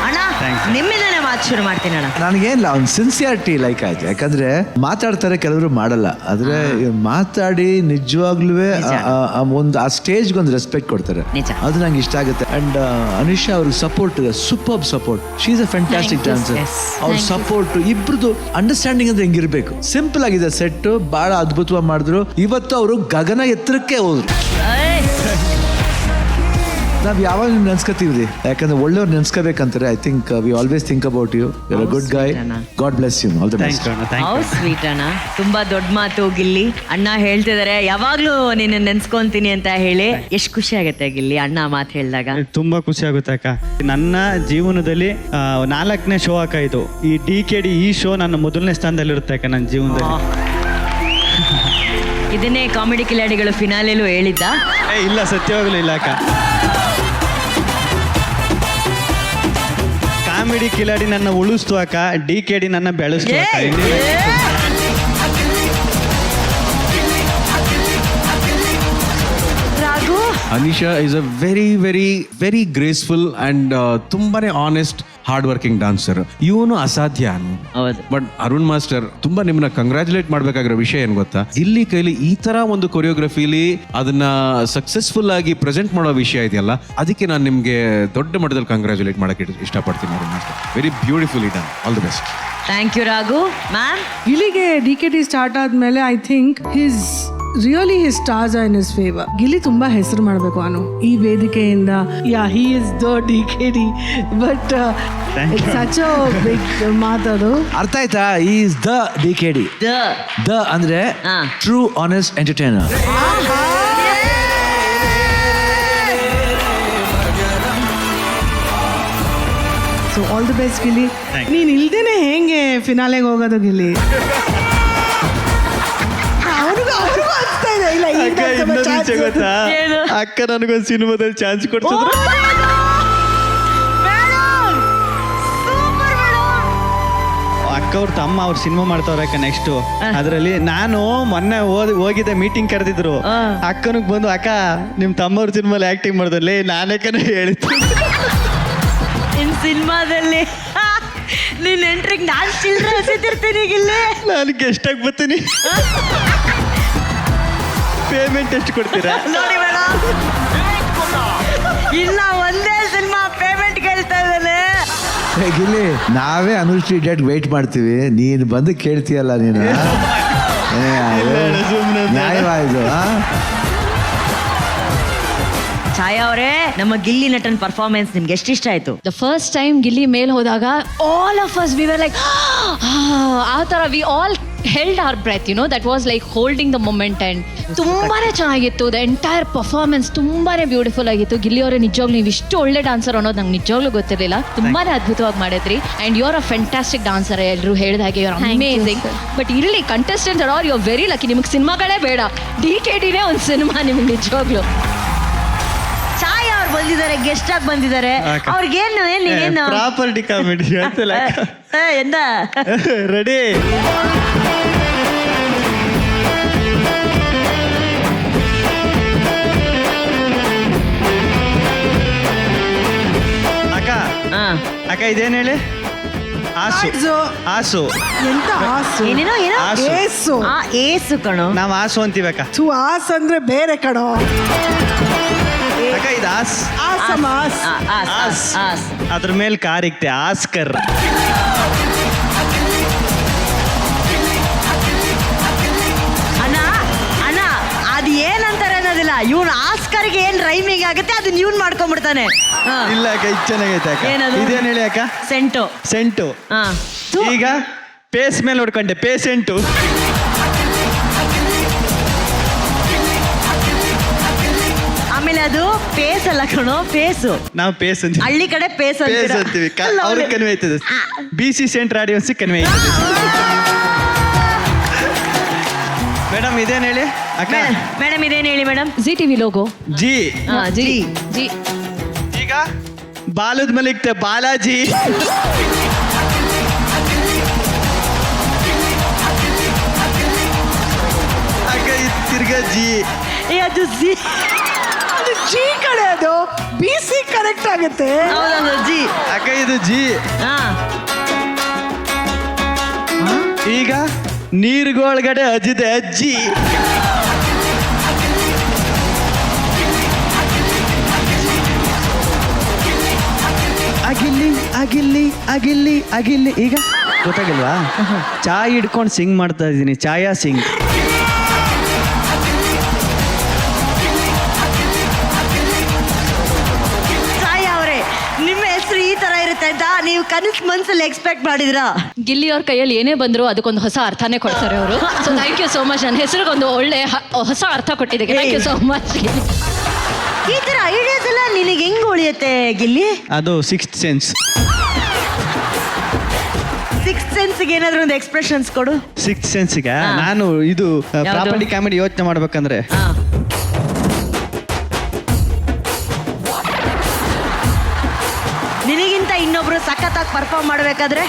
ಅಣ್ಣ ನಿಮ್ಮಿಂದನೇ ಮಾತು ಶುರು ಮಾಡ್ತೀನಿ ಅಣ್ಣ. ನನಗೇನಿಲ್ಲ, ಅವ್ನ ಸಿನ್ಸಿಯಾರಿಟಿ ಲೈಕ್ ಆಯ್ತು. ಯಾಕಂದ್ರೆ ಮಾತಾಡ್ತಾರೆ, ಕೆಲವರು ಮಾಡಲ್ಲ. ಆದ್ರೆ ಮಾತಾಡಿ ನಿಜವಾಗ್ಲೂ ಒಂದು ಆ ಸ್ಟೇಜ್ಗೆ ಒಂದು ರೆಸ್ಪೆಕ್ಟ್ ಕೊಡ್ತಾರೆ. ನಿಜ. ಅದು ನಂಗೆ ಇಷ್ಟ ಆಗುತ್ತೆ. ಅಂಡ್ ಅನಿಶಾ ಅವ್ರಿಗೆ ಸಪೋರ್ಟ್ ಇದೆ, super support. She is a fantastic dancer. ಅವ್ರ ಸಪೋರ್ಟ್, ಇಬ್ರದ್ದು ಅಂಡರ್ಸ್ಟ್ಯಾಂಡಿಂಗ್ ಅಂದ್ರೆ ಹೆಂಗಿರ್ಬೇಕು. ಸಿಂಪಲ್ ಆಗಿದೆ ಸೆಟ್, ಬಹಳ ಅದ್ಭುತವಾಗಿ ಮಾಡಿದ್ರು. ಇವತ್ತು ಅವರು ಗಗನ ಎತ್ತರಕ್ಕೆ ಹೋದ್ರು. ನಾವ್ ಯಾವಾಗ ನಿಮ್ ನೆನ್ಸ್ಕೊತೀವ್ರಿ, ಯಾಕಂದ್ರೆ ಒಳ್ಳೆಯವ್ರು ನೆನ್ಸ್ಕೋಬೇಕಂತಾರೆ. I think we always think about you. You are a good guy. God bless you. All the best. How sweet ಅಣ್ಣ. ತುಂಬಾ ದೊಡ್ಡ ಮಾತು ಗಿಲ್ಲಿ. ಅಣ್ಣ ಹೇಳ್ತಿದಾರೆ ಯಾವಾಗ್ಲೂ ನಿನ್ನ ನೆನ್ಸ್ಕೊಂತೀನಿ ಅಂತ ಹೇಳಿ. ಎಷ್ಟು ಖುಷಿ ಆಗುತ್ತೆ ಗಿಲ್ಲಿ ಅಣ್ಣ ಮಾತು ಹೇಳಿದಾಗ. ತುಂಬಾ ಖುಷಿ ಆಗುತ್ತೆ ಅಕ್ಕ. ನನ್ನ ಜೀವನದಲ್ಲಿ 4ನೇ ಶೋ ಅಕ್ಕ ಇದು. ಈ DKD ಈ ಶೋ ನನ್ನ ಮೊದಲನೇ ಸ್ಥಾನದಲ್ಲಿರುತ್ತೆ ಅಕ್ಕ ನನ್ನ ಜೀವನದಲ್ಲಿ. ಇದನ್ನೇ ಕಾಮಿಡಿ ಕಿಲಾಡಿಗಳು ಫಿನಾಲೆಲೂ ಹೇಳಿದ್ದ. ಇಲ್ಲ, ಸತ್ಯವಾಗ್ಲೂ ಇಲ್ಲ ಅಕ್ಕ. ಕಾಮಿಡಿ ಕಿಲಾಡಿ ನನ್ನ ಉಳಿಸ್ತು ಅಕ್ಕ, DKD ನನ್ನ ಬೆಳೆಸ್ತು ಅಕ್ಕ. Raghu, Anisha is a very graceful and ತುಂಬಾನೇ ಆನೆಸ್ಟ್ ಹಾರ್ಡ್ ವರ್ಕಿಂಗ್ ಡಾನ್ಸರ್. ಇವನು ಅಸಾಧ್ಯ. ಹೌದು. ಬಟ್ ಅರುಣ್ ಮಾಸ್ಟರ್ ತುಂಬಾ ನಿಮ್ಮನ್ನ ಕಂಗ್ರಾಚುಲೇಟ್ ಮಾಡ್ಬೇಕಾಗಿರೋ ವಿಷಯ ಏನ್ ಗೊತ್ತಾ, ಇಲ್ಲಿ ಕೈಲಿ ಈ ತರ ಒಂದು ಕೊರಿಯೋಗ್ರಫಿಲಿ ಅದನ್ನ ಸಕ್ಸಸ್ಫುಲ್ ಆಗಿ ಪ್ರೆಸೆಂಟ್ ಮಾಡೋ ವಿಷಯ ಇದೆಯಲ್ಲ, ಅದಕ್ಕೆ ನಾನು ನಿಮ್ಗೆ ದೊಡ್ಡ ಮಟ್ಟದಲ್ಲಿ ಕಂಗ್ರಾಚುಲೇಟ್ ಮಾಡಕ್ಕೆ ಇಷ್ಟಪಡ್ತೀನಿ Arun master. Very beautiful done. All the best. Thank you Raghu. Ma'am, ಗಿಲ್ಲಿಗೆ DKD ಸ್ಟಾರ್ಟ್ ಆದ್ಮೇಲೆ I think really his stars are in his favour. Gilli ತುಂಬಾ ಹೆಸರು ಮಾಡಬೇಕು ಅವನು ಈ ವೇದಿಕೆಯಿಂದ. Yeah, he is the DKD. But it's such a big ಮಾತದು. ಅರ್ಥ ಆಯ್ತಾ? Is the DKD. ದ ಅಂದ್ರೆ true honest entertainer. So all the best Gilli. ನೀನ್ ಇಲ್ದೇನೆ ಹೆಂಗೆ ಫಿನಾಲೆಗೆ ಹೋಗೋದು ಗಿಲ್ಲಿ? ಅವ್ರಿಗೂ ಅನ್ಸ್ತಾ ಇದೆ. ಇಲ್ಲ, ಗೊತ್ತಾ ಅಕ್ಕ, ನನಗೊಂದು ಸಿನಿಮಾದಲ್ಲಿ ಚಾನ್ಸ್ ಕೊಡ್ತಿದ್ರು. ಅಕ್ಕ ಅವ್ರ ತಮ್ಮ ಅವ್ರ ಸಿನಿಮಾ ಮಾಡ್ತಾವ್ರ ಅಕ್ಕ ನೆಕ್ಸ್ಟ್. ಅದ್ರಲ್ಲಿ ನಾನು ಮೊನ್ನೆ ಹೋಗಿದ್ದೆ, ಮೀಟಿಂಗ್ ಕರೆದಿದ್ರು. ಅಕ್ಕನಿಗೆ ಬಂದು, ಅಕ್ಕ ನಿಮ್ ತಮ್ಮವ್ರ ಸಿನಿಮಾಲಿ ಆಕ್ಟಿಂಗ್ ಮಾಡಿದ್ರಲ್ಲಿ ನಾನೇಕನ ಹೇಳಿದ್ದು. ಇನ್ ಸಿನಿಮಾದಲ್ಲಿ ನೀನ್ ಎಂಟ್ರಿಗೆ ನಾನು ಚಿಲ್ಡ್ರೆ ಹಸಿತಿರ್ತೀನಿ ಗಿಲ್ಲಿ. ನಾನು ಗೆಸ್ಟ್ ಆಗಿ ಬರ್ತೀನಿ. ಪೇಮೆಂಟ್ ಎಷ್ಟು ಕೊಡ್ತೀರಾ? ನೋಡಿ ಮೇಡಮ್, ಇಲ್ಲ ಒಂದೇ ಸಿನಿಮಾ ಪೇಮೆಂಟ್ ಕೇಳ್ತಾ ಇದ್ದಾನೆ. ಗಿಲ್ಲಿ, ನಾವೇ ಅನುಶ್ರೀ ಡೇಟ್ ವೇಟ್ ಮಾಡ್ತೀವಿ, ನೀನು ಬಂದು ಕೇಳ್ತೀಯಲ್ಲ ನೀನು. ನ್ಯಾಯವಾಯ್ತು. ಛಾಯಾ ಅವರೇ, ನಮ್ಮ ಗಿಲ್ಲಿ ನಟನ್ ಪರ್ಫಾರ್ಮೆನ್ಸ್ ನಿಮ್ಗೆ ಎಷ್ಟು ಇಷ್ಟ ಆಯ್ತು? ದ ಫಸ್ಟ್ ಟೈಮ್ ಗಿಲ್ಲಿ ಮೇಲ್ ಹೋದಾಗ all of us we were like ಆ ಥರ we all held our breath, that was like holding the moment. And ತುಂಬಾನೇ ಚೆನ್ನಾಗಿತ್ತು. ದ ಎಂಟೈರ್ ಪರ್ಫಾರ್ಮೆನ್ಸ್ ತುಂಬಾನೇ ಬ್ಯೂಟಿಫುಲ್ ಆಗಿತ್ತು. ಗಿಲ್ಲಿ ಅವರೇ ನಿಜವಾಗ್ಲೂ ನೀವು ಇಷ್ಟು ಒಳ್ಳೆ ಡಾನ್ಸರ್ ಅನ್ನೋದು ನಂಗೆ ನಿಜವಾಗ್ಲೂ ಗೊತ್ತಿರಲಿಲ್ಲ. ತುಂಬಾನೇ ಅದ್ಭುತವಾಗಿ ಮಾಡಿದ್ರಿ. And you are a fantastic dancer. ಎಲ್ಲರೂ ಹೇಳಿದ ಹಾಗೆ ಯು ಆರ್ ಅಮೇಸಿಂಗ್. ಬಟ್ ಇಲ್ಲಿ contestant are you are very lucky. ನಿಮ್ಗೆ ಸಿನಿಮಾಗಳೇ ಬೇಡ, DKDನೇ ಒಂದು ಸಿನಿಮಾ ನಿಮ್ಗೆ ನಿಜವಾಗ್ಲೂ. ಛಾಯಾ ಅವ್ರು ಬಂದಿದ್ದಾರೆ, ಗೆಸ್ಟ್ ಆಗಿ ಬಂದಿದ್ದಾರೆ. ಅವ್ರಿಗೇನು ನೀನೇನು ಪ್ರಾಪರ್ಟಿ ಕಾಮಿಡಿ ಎಂದ ರೆಡಿ. ಅಕ್ಕ ಇದೇನು ಹೇಳಿ? ಆಸು. ಎಂತ ಆಸು? ಏನೇನೋ ಏನೋ ಆಸು. ಏಸು. ಏಸು ಕಣೋ. ನಾವು ಆಸು ಅಂತೀವಿ ಅಕ್ಕ. ಆಸ್ ಅಂದ್ರೆ ಬೇರೆ ಕಣೋ. ಅಕ್ಕ ಇದು ಆಸ್. ಅದ್ರ ಮೇಲೆ ಕಾರ್ ಇಕ್ತೆ, ಆಸ್ಕರ್. ಅಣ್ಣ ಅದು ಏನಂತಾರೆ ಅನ್ನೋದಿಲ್ಲ, ಇವನು ಆಸ್ಕರ್ಗೆ ಏನ್ ರೈಮಿಂಗ್ ಆಗುತ್ತೆ ಅದನ್ನ ಇವ್ನು ಮಾಡ್ಕೊಂಡ್ಬಿಡ್ತಾನೆ. ಇಲ್ಲ ಅಕ್ಕ, ಇದು ಚೆನ್ನಾಗೈತೆ ಅಕ್ಕ. ಇದೇನು ಹೇಳಿ ಅಕ್ಕ? ಸೆಂಟು. ಈಗ ಪೇಸ್ ಮೇಲೆ ಹೊಡ್ಕೊಂಡೆ, ಪೇಸೆಂಟು. ಆಮೇಲೆ ಅದು ಪೇಸ್ ಅಲ್ಲ ಕಣೋ, ಫೇಸು. ನಾವು ಪೇಸ್ ಅಂತೀವಿ, ಹಳ್ಳಿ ಕಡೆ ಪೇಸ್ ಅಂತೀವಿ. ಅವ್ರಿಗೆ ಕನ್ವೆ ಆಯ್ತದೆ. BC ಸೆಂಟರ್ ಆಡಿಯನ್ಸ್ ಕನ್ವೆ ಆಯ್ತದೆ. ಮೇಡಮ್ ಇದೇನು ಹೇಳಿ ಅಕ್ಕ. ಮೇಡಮ್ ಇದೇನು ಹೇಳಿ madam. G TV logo. G G G. ಈಗ ಬಾಲದ್ ಮಲಿಕ್ತೆ ಬಾಲಾಜಿ. ಅಕ್ಕ ಇದು ತಿರ್ಗಾ ಜಿ. ಅದು ಜಿ. ಅದು ಜಿ ಕಡೆ, ಅದು ಬಿ ಸಿ ಕರೆಕ್ಟ್ ಆಗುತ್ತೆ. ಹೌದೌದು ಜಿ. ಅಕ್ಕ ಇದು ಜಿ. ಹಾ ಈಗ ನೀರುಗೊಳಗಡೆ ಅಜ್ಜಿದೆ ಅಜ್ಜಿ. ಅಗಿಲ್ಲಿ ಅಗಿಲ್ಲಿ ಅಗಿಲ್ಲಿ ಅಗಿಲ್ಲಿ. ಈಗ ಗೊತ್ತಾಗಿಲ್ವಾ? ಚಾಯ್ ಹಿಡ್ಕೊಂಡು ಸಿಂಗ್ ಮಾಡ್ತಾ ಇದ್ದೀನಿ, ಚಾಯಾ ಸಿಂಗ್. ಸಾಯಿ ಅವರೇ, ನಿಮ್ಮ ಹೆಸರು ಈ ತರ ಇರುತ್ತೆ ಅಂತ ನೀವು ಕನಸು ಮನ್ಸಲ್ಲಿ ಎಕ್ಸ್ಪೆಕ್ಟ್ ಮಾಡಿದ್ರಾ? ಗಿಲ್ಲಿ ಅವ್ರ ಕೈಯಲ್ಲಿ ಏನೇ ಬಂದ್ರು ಅದಕ್ಕೊಂದು ಹೊಸ ಅರ್ಥನೇ ಕೊಡ್ತಾರೆ ಅವರು. So thank you so much. ನನ್ನ ಹೆಸರಿಗೊಂದು ಒಳ್ಳೆ ಹೊಸ ಅರ್ಥ ಕೊಟ್ಟಿದ್ದಕ್ಕೆ ಥ್ಯಾಂಕ್ ಯು ಸೋ ಮಚ್. ಈ ತರ ಐಡಿಯಾಸ್ ಎಲ್ಲ ನಿನಗೆ ಹೆಂಗ್ ಉಳಿಯುತ್ತೆ ಗಿಲ್ಲಿ? ಅದು ಸಿಕ್ಸ್ತ್ ಸೆನ್ಸ್. ಸಿಕ್ಸ್ ಸೆನ್ಸ್ಗೆ ಏನಾದ್ರು ಒಂದು ಎಕ್ಸ್ಪ್ರೆಷನ್ಸ್ ಕೊಡು. ಸಿಕ್ಸ್ತ್ ಸೆನ್ಸ್ಗೆ ನಾನು ಇದು ಪ್ರಾಪರ್ಟಿ ಕಾಮಿಡಿ ಯೋಚನೆ ಮಾಡ್ಬೇಕಂದ್ರೆ ನಿನಗಿಂತ ಇನ್ನೊಬ್ರು ಸಖತ್ತಾಗಿ ಪರ್ಫಾರ್ಮ್ ಮಾಡ್ಬೇಕಾದ್ರೆ,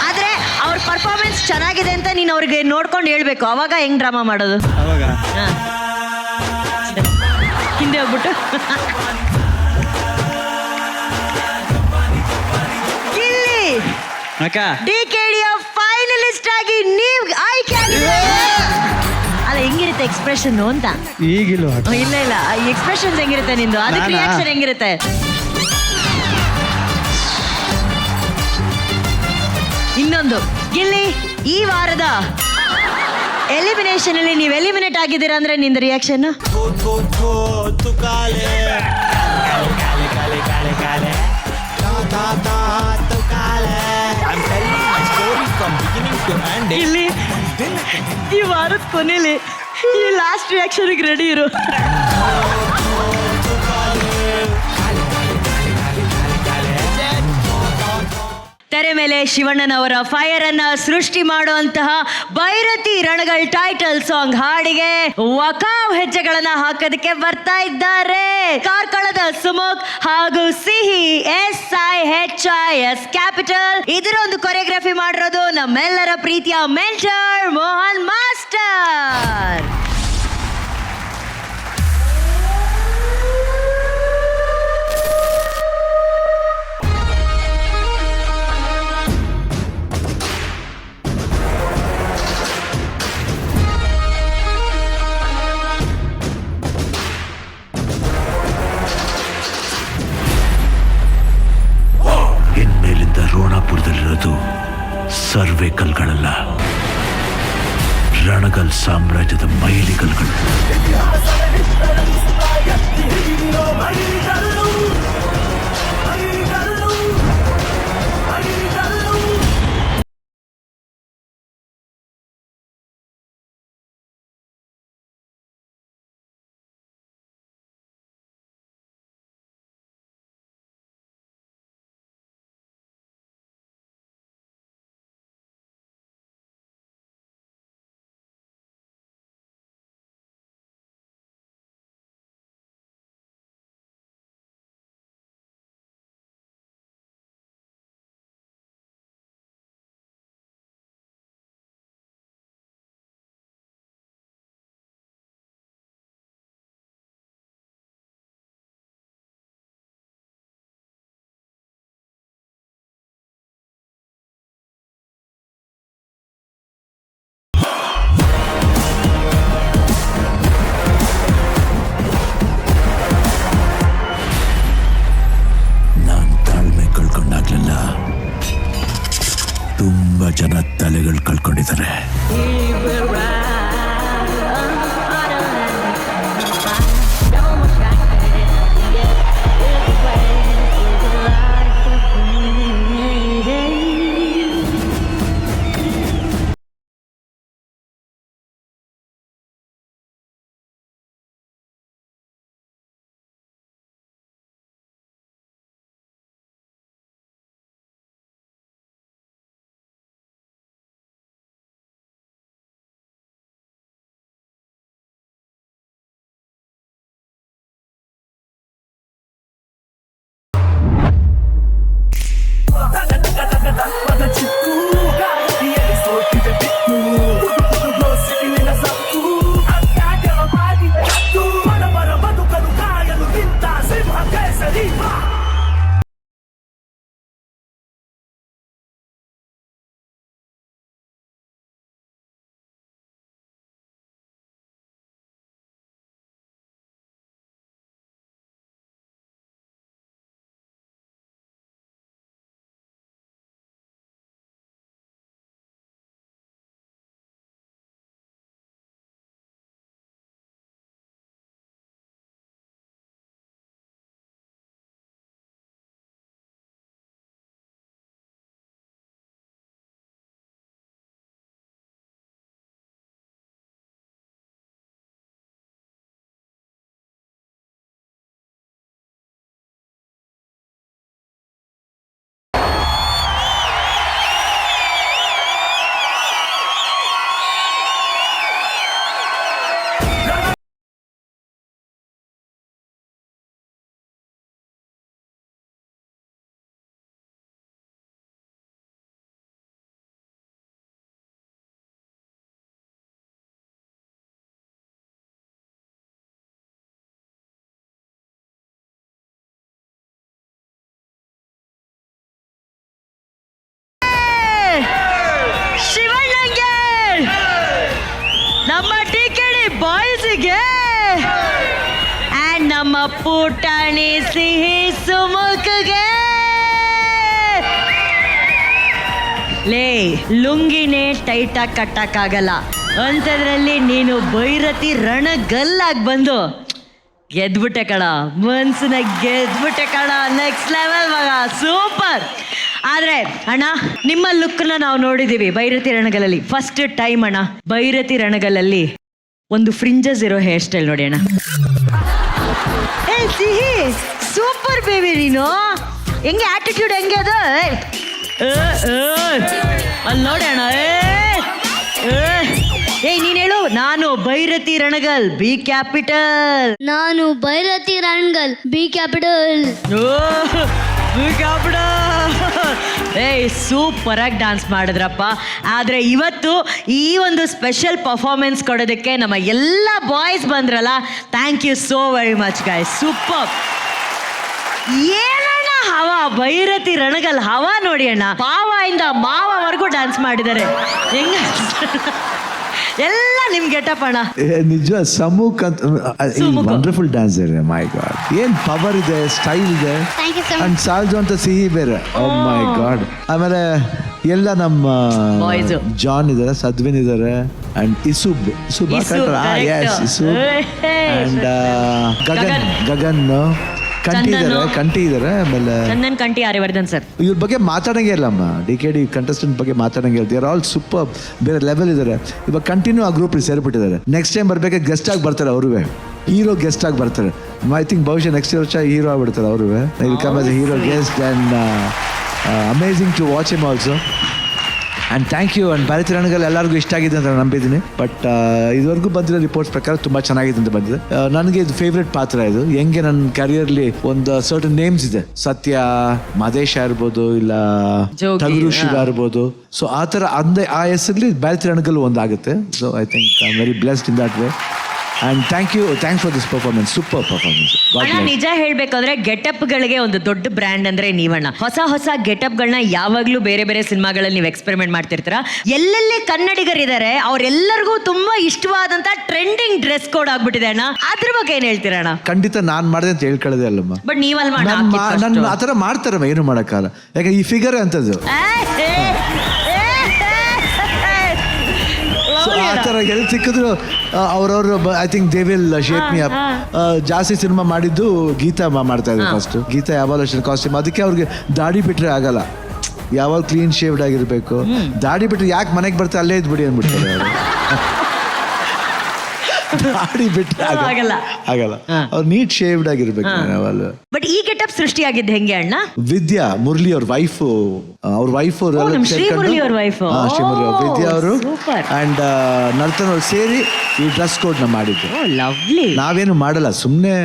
ಆದ್ರೆ ಅವ್ರ ಪರ್ಫಾರ್ಮೆನ್ಸ್ ಚೆನ್ನಾಗಿದೆ ಅಂತ ನೀನು ಅವ್ರಿಗೆ ನೋಡ್ಕೊಂಡು ಹೇಳ್ಬೇಕು. ಅವಾಗ ಹೆಂಗ್ ಡ್ರಾಮಾ ಮಾಡೋದು? ಅವಾಗ ಹಾ. ಹಿಂದೆ ಹೋಗ್ಬಿಟ್ಟು ಗಿಲ್ಲಿ ಅಕ್ಕ DKD ಫೈನಲಿಸ್ಟ್ ಆಗಿ ನೀವು ಆಯ್ಕೆ ಆಗಿದ್ದೀರಿ. ಅಲ್ಲ ಹೆಂಗಿರುತ್ತೆ ಎಕ್ಸ್ಪ್ರೆಷನ್ ಅಂತ? ಈಗಿಲ್ಲ ಇಲ್ಲ ಇಲ್ಲ, ಎಕ್ಸ್ಪ್ರೆಷನ್ಸ್ ಹೆಂಗಿರುತ್ತೆ ನಿಂದು? ಅದಕ್ಕೆ ನಾನಾ? ರಿಯಾಕ್ಷನ್ ಹೆಂಗಿರುತ್ತೆ? ಇನ್ನೊಂದು ಗಿಲ್ಲಿ, ಈ ವಾರದ ಎಲಿಮಿನೇಷನ್ ಅಲ್ಲಿ ನೀವು ಎಲಿಮಿನೇಟ್ ಆಗಿದ್ದೀರಾ ಅಂದ್ರೆ ನಿಂದ ರಿಯಾಕ್ಷನ್? ಇಲ್ಲಿ ಈ ವಾರದ ಕೊನೆಯಲ್ಲಿ ಈ ಲಾಸ್ಟ್ ರಿಯಾಕ್ಷನ್ಗೆ ರೆಡಿ ಇರು. ತೆರೆ ಮೇಲೆ ಶಿವಣ್ಣನವರ ಫೈರ್ ಅನ್ನ ಸೃಷ್ಟಿ ಮಾಡುವಂತಹ ಭೈರತಿ ರಣಗಳ್ ಟೈಟಲ್ ಸಾಂಗ್ ಹಾಡಿಗೆ ವಕಾವ್ ಹೆಜ್ಜೆಗಳನ್ನ ಹಾಕೋದಕ್ಕೆ ಬರ್ತಾ ಇದ್ದಾರೆ ಕಾರ್ಕಳದ ಸುಮುಖ್ ಹಾಗೂ ಸಿಹಿ SIHIS ಕ್ಯಾಪಿಟಲ್. ಇದರ ಒಂದು ಕೊರಿಯೋಗ್ರಫಿ ಮಾಡಿರೋದು ನಮ್ಮೆಲ್ಲರ ಪ್ರೀತಿಯ ಮೆಂಟರ್ ಮೋಹನ್ ಮಾಸ್ಟರ್. ಇನ್ಮೇಲಿಂದ ರೋಣಾಪುರದಲ್ಲಿರೋದು ಸರ್ವೇಕಲ್ಗಳಲ್ಲ, ರಣಗಲ್ ಸಾಮ್ರಾಜ್ಯದ ಮೈಲಿಗಲ್ಗಳು. ತುಂಬಾ ಜನ ತಲೆಗಳು ಕಳ್ಕೊಂಡಿದ್ದಾರೆ. ಪುಟಾಣಿ ಸಿಹಿ ಸುಮುಖಗೆ ಲೇ ಲುಂಗಿನೇ ಟೈಟಾಗಿ ಕಟ್ಟಕ್ಕಾಗಲ್ಲ ಅಂಥದ್ರಲ್ಲಿ ನೀನು ಭೈರತಿ ರಣಗಲ್ಲಾಗಿ ಬಂದು ಗೆದ್ಬಿಟ್ಟೆ ಕಣ, ಮನ್ಸನ್ನ ಗೆದ್ಬಿಟ್ಟೆ ಕಣ. ನೆಕ್ಸ್ಟ್ ಲೆವೆಲ್ ಮಗ, ಸೂಪರ್. ಆದ್ರೆ ಅಣ್ಣ ನಿಮ್ಮ ಲುಕ್ನ ನಾವು ನೋಡಿದೀವಿ ಭೈರತಿ ರಣಗಲಲ್ಲಿ ಫಸ್ಟ್ ಟೈಮ್ ಅಣ್ಣ. ಭೈರತಿ ರಣಗಲಲ್ಲಿ ಒಂದು ಫ್ರಿಂಜಸ್ ಇರೋ ಹೇರ್ ಸ್ಟೈಲ್ ನೋಡಿ ಅಣ್ಣ. ಏ ಸಿಹಿ ಸೂಪರ್ ಬೇಬಿ ನೀನು, ಹೆಂಗೆ ಆಟಿಟ್ಯೂಡ್ ಹೆಂಗೆ ಅದು ಅಲ್ಲಿ ನೋಡಿ ಅಣ್ಣ. ಏಯ್ ನೀನ್ ಹೇಳು. ನಾನು ಭೈರತಿ ರಣಗಲ್, ಬಿ ಕ್ಯಾಪಿಟಲ್. ನಾನು ಭೈರತಿ ರಣಗಲ್, ಬಿ ಕ್ಯಾಪಿಟಲ್. ಏಯ್ ಸೂಪರ್ ಆಗಿ ಡಾನ್ಸ್ ಮಾಡಿದ್ರಪ್ಪ. ಆದ್ರೆ ಇವತ್ತು ಈ ಒಂದು ಸ್ಪೆಷಲ್ ಪರ್ಫಾರ್ಮೆನ್ಸ್ ಕೊಡೋದಕ್ಕೆ ನಮ್ಮ ಎಲ್ಲ ಬಾಯ್ಸ್ ಬಂದ್ರಲ್ಲ, thank you so very much guys, super. ಏನಣ್ಣ ಹವಾ, ಭೈರತಿ ರಣಗಲ್ ಹವಾ ನೋಡಿ ಅಣ್ಣ. ಪಾವದಿಂದ ಮಾವವರೆಗೂ ಡಾನ್ಸ್ ಮಾಡಿದ್ದಾರೆ. ಹೆಂಗ ಎಲ್ಲ ನಿಮ್ ಗೆಟಪ್ ಅಣ್ಣ. ನಿಜ ಸಮೂಕ್ ಅಂತ ವಂಡರ್ಫುಲ್ ಡ್ಯಾನ್ಸರ್. ಮೈ ಗಾಡ್, ಏನ್ ಪವರ್ ಇದೆ, ಸ್ಟೈಲ್ ಇದೆ. Thank you so much. And ಸಾಲ್ಜು ಅಂತ ಸಿಹಿ ಬೇರೆ. Oh my God. ಆಮೇಲೆ ಎಲ್ಲ ನಮ್ಮ Boys. ಜಾನ್ ಇದಾರೆ, ಸದ್ವಿನ್ ಇದಾರೆ, and Isub Isu, correct. Isub and Gagan Gagan. Kanthi ಇದಾರೆ. ಆಮೇಲೆ ಚಂದನ್ ಕಂಠಿ, ಆರ್ಯವರ್ಧನ್ ಸರ್. ಇವ್ರ ಬಗ್ಗೆ ಮಾತಾಡಂಗೆ ಇಲ್ಲಮ್ಮ. ಡಿ ಕಂಟೆಸ್ಟೆಂಟ್ ಬಗ್ಗೆ ಮಾತಾಡಂಗೆ ಇಲ್ಲ. ದೇರ್ ಆಲ್ ಸೂಪರ್, ಬೇರೆ ಲೆವೆಲ್ ಇದ್ದಾರೆ. ಇವಾಗ ಕಂಟಿನ್ಯೂ ಆ ಗ್ರೂಪ್ ಸೇರ್ಬಿಟ್ಟಿದ್ದಾರೆ. ನೆಕ್ಸ್ಟ್ ಟೈಮ್ ಬರ್ಬೇಕಾದ್ರೆ ಗೆಸ್ಟ್ ಆಗಿ ಬರ್ತಾರೆ ಅವ್ರುವೆ, ಹೀರೋ ಗೆಸ್ಟ್ ಆಗಿ ಬರ್ತಾರೆ. ಐ ಥಿಂಕ್ ಬಹುಶಃ ನೆಕ್ಸ್ಟ್ ವರ್ಷ ಹೀರೋ ಆಗ್ಬಿಡ್ತಾರೆ ಅವ್ರುವೆ. Will come as hero guest and amazing to watch him also. And thank you. And Bhairathi Ranagal ಎಲ್ಲರಿಗೂ ಇಷ್ಟ ಆಗಿದೆ ಅಂತ ನಂಬಿದ್ದೀನಿ. ಬಟ್ ಇದುವರೆಗೂ ಬಂದಿರೋ ರಿಪೋರ್ಟ್ಸ್ ಪ್ರಕಾರ ತುಂಬ ಚೆನ್ನಾಗಿದೆ ಅಂತ ಬಂದಿದೆ. ನನಗೆ ಇದು ಫೇವ್ರೆಟ್ ಪಾತ್ರ. ಇದು ಹೆಂಗೆ ನನ್ನ ಕ್ಯಾರಿಯರ್ಲಿ ಒಂದು ಸರ್ಟನ್ ನೇಮ್ಸ್ ಇದೆ, ಸತ್ಯ, ಮಹದೇಶ ಇರ್ಬೋದು, ಇಲ್ಲ ಜೋಗಿ, ಟಗರು ಶಿವ ಇರ್ಬೋದು. ಸೊ ಆ ಥರ ಅಂದೆ ಆ ಹೆಸರಲ್ಲಿ ಭೈರತಿ ರಣಗಲ್ ಒಂದಾಗುತ್ತೆ. So I think I am very blessed in that way. And thanks for this performance, super performance. ಅಣ್ಣ ನಿಜ ಹೇಳ್ಬೇಕಂದ್ರೆ ಗೆಟಪ್ ಗಳಿಗೆ ಒಂದು ದೊಡ್ಡ ಬ್ರ್ಯಾಂಡ್ ಅಂದ್ರೆ ನೀವಣ್ಣ. ಹೊಸ ಗೆಟಪ್ ಗಳನ್ನ ಯಾವಾಗ್ಲೂ ಬೇರೆ ಬೇರೆ ಸಿನಿಮಾಗಳಲ್ಲಿ ನೀವು ಎಕ್ಸ್ಪೆರಿಮೆಂಟ್ ಮಾಡ್ತಿರ್ತೀರಾ. ಎಲ್ಲೆಲ್ಲಿ ಕನ್ನಡಿಗರಿದ್ದಾರೆ ಅವರೆಲ್ಲರಿಗೂ ತುಂಬಾ ಇಷ್ಟವಾದಂತ ಟ್ರೆಂಡಿಂಗ್ ಡ್ರೆಸ್ ಕೋಡ್ ಆಗ್ಬಿಟ್ಟಿದೆ ಅಣ್ಣ. ಅದ್ರ ಬಗ್ಗೆ ಏನ್ ಹೇಳ್ತೀರಾ ಅಣ್ಣ? ಖಂಡಿತ ನಾನ್ ಮಾಡಿದೆ ಅಂತ ಹೇಳ್ಕೊಳ್ಳೋದೇ ಅಲ್ಲಮ್ಮ. ಬಟ್ ನೀವಲ್ ನನ್ನ ಆ ಥರ ಮಾಡ್ತಾರಮ್ಮ, ಏನು ಮಾಡೋಕ್ಕಾಗಲ್ಲ. ಯಾಕೆ ಈ ಫಿಗರ್ ಅಂತದ್ದು. ಆ ಥರ ಎಲ್ಲಿ ಸಿಕ್ಕಿದ್ರು ಅವ್ರವ್ರು I think they will shape me up. ಜಾಸ್ತಿ ಸಿನಿಮಾ ಮಾಡಿದ್ದು ಗೀತಾ ಮಾಡ್ತಾ ಇದ್ರು ಫಸ್ಟ್. ಗೀತಾ ಯಾವಾಗ ಕಾಸ್ಟ್ಯೂಮ್, ಅದಕ್ಕೆ ಅವ್ರಿಗೆ ದಾಡಿ ಬಿಟ್ರೆ ಆಗಲ್ಲ, ಯಾವಾಗ ಕ್ಲೀನ್ ಶೇವ್ಡ್ ಆಗಿರ್ಬೇಕು. ದಾಡಿ ಬಿಟ್ರೆ ಯಾಕೆ ಮನೆಗೆ ಬರ್ತಾರೆ ಅಲ್ಲೇ ಇದ್ಬಿಡಿ ಅಂದ್ಬಿಡ್ತಾರೆ ಅವರು. ದಾಡಿ ಬಿಟ್ರೆ ಆಗಲ್ಲ, ಅವ್ರು ನೀಟ್ ಶೇವ್ಡ್ ಆಗಿರ್ಬೇಕು ಯಾವಾಗ. ಬಟ್ ಈ ಗೆಟಪ್ ಸೃಷ್ಟಿಯಾಗಿದ್ದು ಹೆಂಗೆ ಅಣ್ಣ? ವಿದ್ಯಾ ಮುರಳಿ ಅವ್ರ ವೈಫ್, ಅವ್ರ ವೈಫ್ ಶ್ರೀ ಮುರಳಿ ಅವ್ರ ವೈಫ್, ವಿದ್ಯಾ ಅವರು ಅಂಡ್ ನರ್ತನ್ ಅವ್ರು ಸೇರಿ ಈ ಡ್ರೆಸ್ ಕೋಡ್ ನ ಮಾಡಿದ್ರು. ಲವ್ಲಿ. ನಾವೇನು ಮಾಡಲ್ಲ, ಸುಮ್ಮನೆ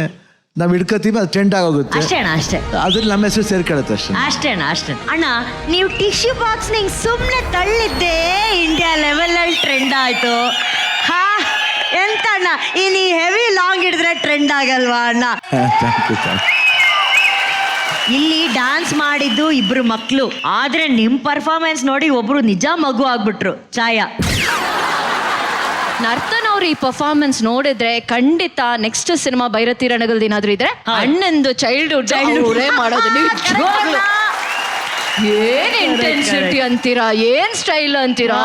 ನಾವ್ ಹಿಡ್ಕೋತೀವಿ, ಅದು ಟ್ರೆಂಡ್ ಆಗೋಗುತ್ತೆ ಅಷ್ಟೇ ಅಣ್ಣ, ಅಷ್ಟೇ. ಅದ್ರಲ್ಲಿ ನಮ್ಮ ಹೆಸರು ಸೇರ್ಕೊಳ್ಳುತ್ತೆ ಅಷ್ಟೇ. ಅಷ್ಟೇ ಅಣ್ಣ, ಅಷ್ಟೇ. ಅಣ್ಣ ನೀವು ಟಿಶ್ಯೂ ಬಾಕ್ಸ್ ನಿಂಗೆ ಸುಮ್ಮನೆ ತಳ್ಳಿದ್ದೆ ಇಂಡಿಯಾ ಲೆವೆಲ್ ಅಲ್ಲಿ ಟ್ರೆಂಡ್ ಆಯ್ತು. ಹಾ ಎಂತ ಅಣ್ಣ, ಇನ್ನು ಹೆವಿ ಲಾಂಗ್ ಹಿಡಿದ್ರೆ ಟ್ರೆಂಡ್ ಆಗಲ್ವಾ ಅಣ್ಣ? ಇಲ್ಲಿ ಡಾನ್ಸ್ ಮಾಡಿದ್ದು ಇಬ್ರು ಮಕ್ಳು, ಆದ್ರೆ ನಿಮ್ ಪರ್ಫಾರ್ಮೆನ್ಸ್ ನೋಡಿ ಒಬ್ರು ನಿಜ ಮಗು ಆಗ್ಬಿಟ್ರು, ಛಾಯಾ. ನರ್ತನ್ ಅವ್ರು ಈ ಪರ್ಫಾರ್ಮೆನ್ಸ್ ನೋಡಿದ್ರೆ ಖಂಡಿತ ನೆಕ್ಸ್ಟ್ ಸಿನಿಮಾ ಭೈರತಿ ರಣಗಲ್ ಏನಾದ್ರು ಇದ್ರೆ ಅಣ್ಣಂದು ಚೈಲ್ಡ್ಹುಡ್ ಅವರೇ ಮಾಡೋದು. ನಿಜವಾಗ್ಲೂ ಏನ್ ಇಂಟೆನ್ಸಿಟಿ ಅಂತೀರಾ, ಏನ್ ಸ್ಟೈಲ್ ಅಂತೀರಾ,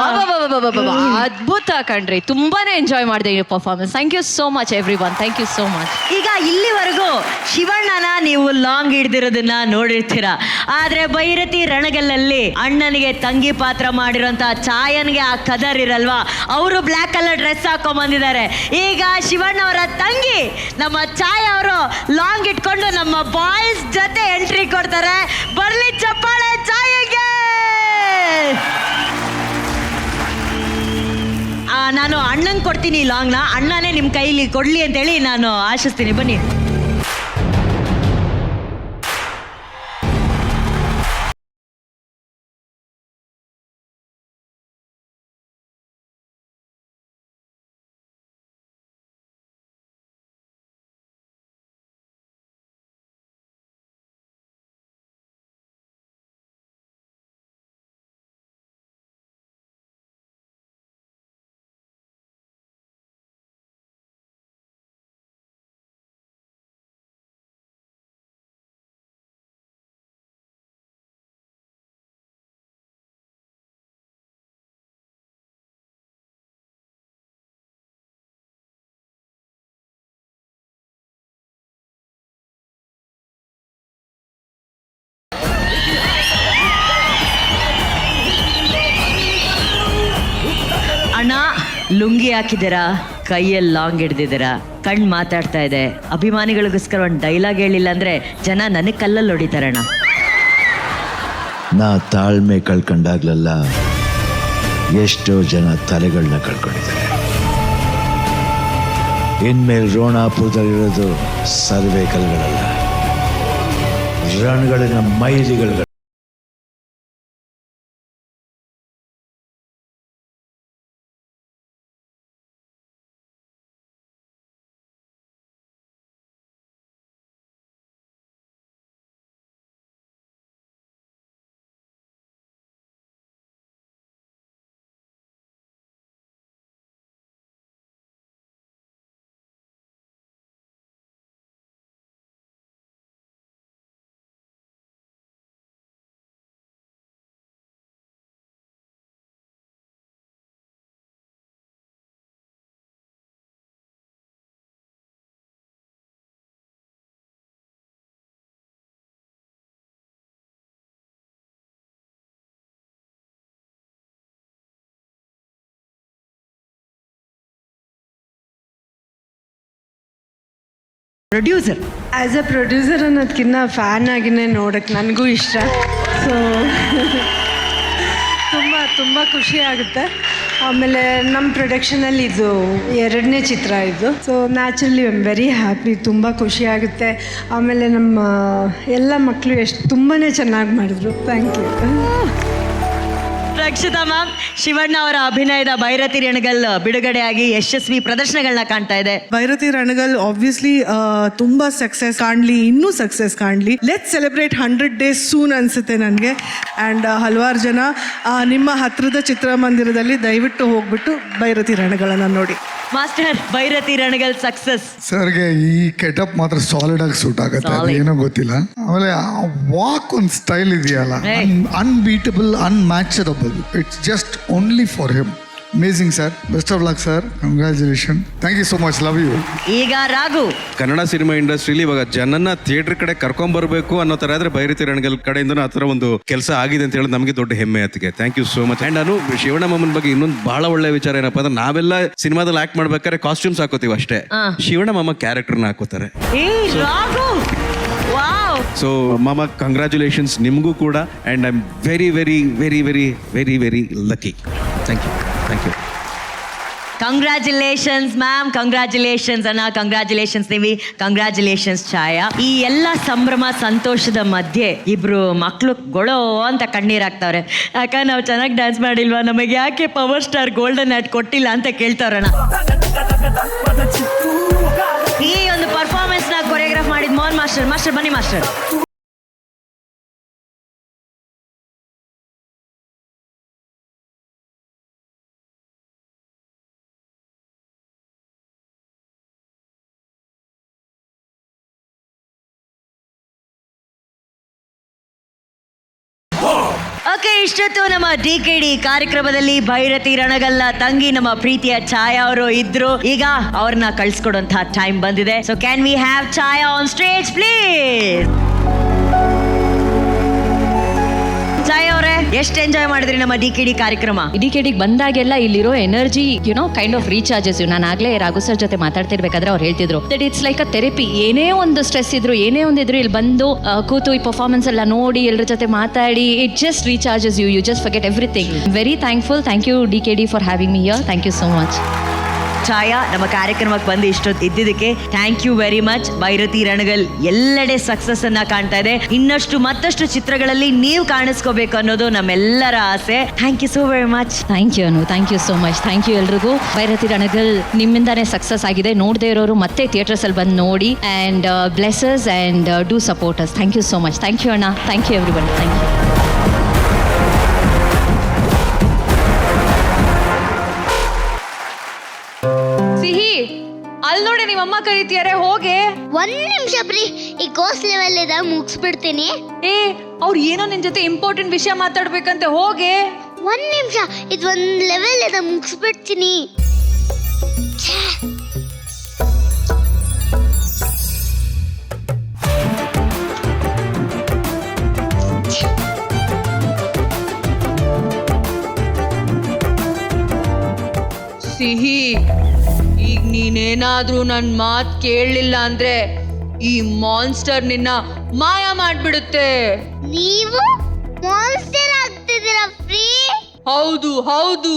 ಅದ್ಭುತ ಕಣ್ರಿ. ತುಂಬಾನೇ ಎಂಜಾಯ್ ಮಾಡಿದೆ ಈ performance. Thank you so much everyone, thank you so much. ಈಗ ಇಲ್ಲಿವರೆಗೂ ಶಿವಣ್ಣನ ನೀವು ಲಾಂಗ್ ಹಿಡ್ದಿರೋದನ್ನ ನೋಡಿರ್ತೀರಾ, ಆದ್ರೆ ಭೈರತಿ ರಣಗಲ್ಲಲ್ಲಿ ಅಣ್ಣನಿಗೆ ತಂಗಿ ಪಾತ್ರ ಮಾಡಿರೋಂತ ಛಾಯನ್ಗೆ ಆ ಕದರ್ ಇರಲ್ವಾ, ಅವರು ಬ್ಲ್ಯಾಕ್ ಕಲರ್ ಡ್ರೆಸ್ ಹಾಕೊಂಡ್ ಬಂದಿದ್ದಾರೆ. ಈಗ ಶಿವಣ್ಣವರ ತಂಗಿ ನಮ್ಮ ಛಾಯಾ ಅವರು ಲಾಂಗ್ ಇಟ್ಕೊಂಡು ನಮ್ಮ ಬಾಯ್ಸ್ ಜೊತೆ ಎಂಟ್ರಿ ಕೊಡ್ತಾರೆ. ಬರ್ಲಿ ಚಪ್ಪಾಳೆ ಛಾಯೆಗೆ. ನಾನು ಅಣ್ಣಂಗೆ ಕೊಡ್ತೀನಿ ಲಾಂಗ್ನ, ಅಣ್ಣನೇ ನಿಮ್ಮ ಕೈಲಿ ಕೊಡ್ಲಿ ಅಂತೇಳಿ ನಾನು ಆಶಿಸ್ತೀನಿ. ಬನ್ನಿ. ಲುಂಗಿ ಹಾಕಿದ್ದೀರಾ, ಕೈಯಲ್ಲಿ ಲಾಂಗ್ ಹಿಡ್ದಿದ್ದೀರಾ, ಕಣ್ ಮಾತಾಡ್ತಾ ಇದೆ. ಅಭಿಮಾನಿಗಳಿಗೋಸ್ಕರ ಒಂದು ಡೈಲಾಗ್ ಹೇಳಿಲ್ಲ ಅಂದ್ರೆ ಜನ ನನಗೆ ಕಲ್ಲಲ್ಲಿ ಹೊಡಿತಾರಣ್ಣ. ನಾ ತಾಳ್ಮೆ ಕಳ್ಕೊಂಡಾಗ್ಲೆಲ್ಲ ಎಷ್ಟೋ ಜನ ತಲೆಗಳನ್ನ ಕಳ್ಕೊಂಡಿದ್ದಾರೆ. ಇನ್ಮೇಲೆ ರೋಣಾಪುರದಲ್ಲಿರೋದು ಸರ್ವೆ ಕಲ್ಗಳಲ್ಲ, ರಣಗಳಿನ ಮೈಲಿಗಳು. ಪ್ರೊಡ್ಯೂಸರ್ ಆ್ಯಸ್ ಎ ಪ್ರೊಡ್ಯೂಸರ್ ಅನ್ನೋದಕ್ಕಿಂತ ಫ್ಯಾನ್ ಆಗಿನೇ ನೋಡೋಕ್ಕೆ ನನಗೂ ಇಷ್ಟ. ಸೊ ತುಂಬ ಖುಷಿ ಆಗುತ್ತೆ. ಆಮೇಲೆ ನಮ್ಮ ಪ್ರೊಡಕ್ಷನಲ್ಲಿ ಇದು 2ನೇ ಚಿತ್ರ ಇದು. So naturally I am very happy. ತುಂಬ ಖುಷಿ ಆಗುತ್ತೆ. ಆಮೇಲೆ ನಮ್ಮ ಎಲ್ಲ ಮಕ್ಕಳು ತುಂಬಾ ಚೆನ್ನಾಗಿ ಮಾಡಿದ್ರು. Thank you. Rakshita ma'am, Shivanna ಅವರ ಅಭಿನಯದ ಭೈರತಿ ರಣಗಲ್ ಬಿಡುಗಡೆಯಾಗಿ ಯಶಸ್ವಿ ಪ್ರದರ್ಶನಗಳನ್ನ ಕಾಣ್ತಾ ಇದೆ. ಭೈರತಿ ರಣಗಲ್ ಆಬ್ವಿಯಸ್ಲಿ ತುಂಬ ಸಕ್ಸಸ್ ಕಾಣಲಿ, ಇನ್ನೂ ಸಕ್ಸಸ್ ಕಾಣಲಿ. ಲೆಟ್ ಸೆಲೆಬ್ರೇಟ್ 100 days ಸೂನ್ ಅನಿಸುತ್ತೆ ನನಗೆ. ಆ್ಯಂಡ್ ಹಲವಾರು ಜನ ನಿಮ್ಮ ಹತ್ತಿರದ ಚಿತ್ರಮಂದಿರದಲ್ಲಿ ದಯವಿಟ್ಟು ಹೋಗ್ಬಿಟ್ಟು ಭೈರತಿ ರಣಗಳನ್ನು ನೋಡಿ. Master, Bhairathi Ranagal success. ಸರ್ಗೆ ಈ ಕೆಟಪ್ ಮಾತ್ರ ಸಾಲಿಡ್ ಆಗಿ ಸೂಟ್ ಆಗುತ್ತೆ, ಅದು ಏನೋ ಗೊತ್ತಿಲ್ಲ. ಆಮೇಲೆ ವಾಕ್ ಒಂದು ಸ್ಟೈಲ್ ಇದೆಯಲ್ಲ, unbeatable, unmatchable. It's just only for him. Amazing sir, best of luck sir, congratulation, thank you so much, love you. ಈಗ ರಾಘು, ಕನ್ನಡ ಸಿನಿಮಾ ಇಂಡಸ್ಟ್ರಿಲಿ ಇವಾಗ ಜನನ್ನ ಥಿಯೇಟರ್ ಕಡೆ ಕರ್ಕೊಂಡ್ಬರ್ಬೇಕು ಅನ್ನೋ ತರ ಆದ್ರೆ ಭೈರತಿ ರಣಗಲ್ ಕಡೆಯಿಂದ ಆ ತರ ಒಂದು ಕೆಲಸ ಆಗಿದೆ ಅಂತ ಹೇಳಿ ನಮಗೆ ದೊಡ್ಡ ಹೆಮ್ಮೆ ಅದಕ್ಕೆ. Thank you so much. And ನಾನು ಶಿವಣ್ಣ ಮಾಮನ್ ಬಗ್ಗೆ ಇನ್ನೊಂದು ಬಹಳ ಒಳ್ಳೆ ವಿಚಾರ ಏನಪ್ಪಾ ಅಂದ್ರೆ, ನಾವೆಲ್ಲ ಸಿನಿಮಾದಲ್ಲಿ ಆಕ್ಟ್ ಮಾಡ್ಬೇಕಾದ್ರೆ ಕಾಸ್ಟ್ಯೂಮ್ಸ್ ಹಾಕೋತೀವಿ ಅಷ್ಟೇ, ಶಿವಣ್ಣ ಮಾಮ ಕ್ಯಾರೆಕ್ಟರ್ನ ಹಾಕೋತಾರೆ. ಸೊ ಮಾಮ, ಕಂಗ್ರ್ಯಾಚುಲೇಷನ್ಸ್ ನಿಮಗೂ ಕೂಡ. And I am very very very very very very lucky. Thank you, thank you. Congratulations ma'am, congratulations ಅಣ್ಣ, ಕಂಗ್ರ್ಯಾಚುಲೇಷನ್ಸ್ ನಿವಿ, ಕಂಗ್ರ್ಯಾಚುಲೇಷನ್ಸ್ ಛಾಯಾ. ಈ ಎಲ್ಲ ಸಂಭ್ರಮ ಸಂತೋಷದ ಮಧ್ಯೆ ಇಬ್ರು ಮಕ್ಕಳು ಗೊಳೋ ಅಂತ ಕಣ್ಣೀರಾಗ್ತಾವ್ರೆ. ಯಾಕಂದ್ರೆ ನಾವು ಚೆನ್ನಾಗಿ ಡ್ಯಾನ್ಸ್ ಮಾಡಿಲ್ವಾ, ನಮಗೆ ಯಾಕೆ ಪವರ್ ಸ್ಟಾರ್ ಗೋಲ್ಡನ್ ಹ್ಯಾಟ್ ಕೊಟ್ಟಿಲ್ಲ ಅಂತ ಕೇಳ್ತಾವ್ರಣ್ಣ. ಈ ಒಂದು ಪರ್ಫಾರ್ಮೆನ್ಸ್ ನ ಕೊರಿಯೋಗ್ರಾಫ್ ಮಾಡಿದ್ ಮೋಹನ್ ಮಾಸ್ಟರ್. ಮಾಸ್ಟರ್ ಬನ್ನಿ ಮಾಸ್ಟರ್. ಓಕೆ, ಇಷ್ಟೊತ್ತು ನಮ್ಮ DKD ಕಾರ್ಯಕ್ರಮದಲ್ಲಿ ಭೈರತಿ ರಣಗಲ್ನ ತಂಗಿ ನಮ್ಮ ಪ್ರೀತಿಯ ಛಾಯಾ ಅವರು ಇದ್ರು. ಈಗ ಅವ್ರನ್ನ ಕಳ್ಸ್ಕೊಡುವಂತಹ ಟೈಮ್ ಬಂದಿದೆ. So can we have Chhaya on stage please? Chhaya ಅವರೇ, ಎಷ್ಟು ಎಂಜಾಯ್ ಮಾಡಿದ್ರಿ ನಮ್ಮ DKD ಕಾರ್ಯಕ್ರಮ? DKDಗೆ ಬಂದಾಗೆಲ್ಲ ಇಲ್ಲಿರೋ ಎನರ್ಜಿ ಕೈಂಡ್ ಆಫ್ ರೀಚಾರ್ಜಸ್. ನಾನು ಆಗ್ಲೇ ರಾಘು ಸರ್ ಜೊತೆ ಮಾತಾಡ್ತಿರ್ಬೇಕಾದ್ರೆ ಅವ್ರು ಹೇಳ್ತಿದ್ರು that it's like a therapy. ಏನೇ ಒಂದು ಸ್ಟ್ರೆಸ್ ಇದ್ರು, ಏನೇ ಒಂದಿದ್ರು, ಇಲ್ಲಿ ಬಂದು ಕೂತು ಈ ಪರ್ಫಾರ್ಮೆನ್ಸ್ ಎಲ್ಲ ನೋಡಿ ಎಲ್ಲರ ಜೊತೆ ಮಾತಾಡಿ, it just recharges you just forget everything. Very thankful. Thank you DKD for having me here. Thank you so much. Chhaya, ನಮ್ಮ ಕಾರ್ಯಕ್ರಮಕ್ಕೆ ಬಂದು ಇಷ್ಟೊತ್ತು ಇದ್ದಿದ್ದಕ್ಕೆ thank you very much. Bhairathi Ranagal ಎಲ್ಲೆಡೆ ಸಕ್ಸಸ್ ಅನ್ನ ಕಾಣ್ತಾ ಇದೆ. ಇನ್ನಷ್ಟು ಮತ್ತಷ್ಟು ಚಿತ್ರಗಳಲ್ಲಿ ನೀವು ಕಾಣಿಸ್ಕೋಬೇಕು ಅನ್ನೋದು ನಮ್ಮೆಲ್ಲರ ಆಸೆ. Thank you so very much. Thank you Anu, thank you so much. Thank you ಎಲ್ರಿಗೂ. ಭೈರತಿ ರಣಗಲ್ ನಿಮ್ಮಿಂದಾನೇ ಸಕ್ಸಸ್ ಆಗಿದೆ. ನೋಡದೇ ಇರೋರು ಮತ್ತೆ ಥಿಯೇಟರ್ಸಲ್ಲಿ ಬಂದು ನೋಡಿ. And blesses and do supporters. Thank you so much. Thank you ಅಣ್ಣ. Thank you everybody. Thank you. ಸಿಹಿ, ಅಲ್ಲಿ ನೋಡಿ ನಿಮ್ಮಮ್ಮ ಕರೀತಿಯಾರೆ, ಹೋಗೆ. 1 ನಿಮಿಷ ಪ್ರೀ, ಈ ಕೋರ್ಸ್ ಲೆವೆಲ್ ಇದೆ, ಮುಗಿಸ್ಬಿಡ್ತೀನಿ. ಅವ್ರು ಏನೋ ನಿನ್ ಜೊತೆ ಇಂಪಾರ್ಟೆಂಟ್ ವಿಷಯ ಮಾತಾಡ್ಬೇಕಂತೆ, ಹೋಗೆ. 1 ನಿಮಿಷ, ಇದು 1 ಲೆವೆಲ್ ಇದೆ, ಮುಗಿಸ್ಬಿಡ್ತೀನಿ. ಸಿಹಿ, ಈಗ ನೀನೇನಾದ್ರೂ ನನ್ ಮಾತ್ ಕೇಳಲಿಲ್ಲ ಅಂದ್ರೆ ಈ ಮಾನ್ಸ್ಟರ್ ನಿನ್ನ ಮಾಯ ಮಾಡ್ಬಿಡುತ್ತೆ. ನೀವು ಮಾನ್ಸ್ಟರ್ ಆಗ್ತಿದ್ದೀರಾ ಫ್ರೀ? ಹೌದು ಹೌದು.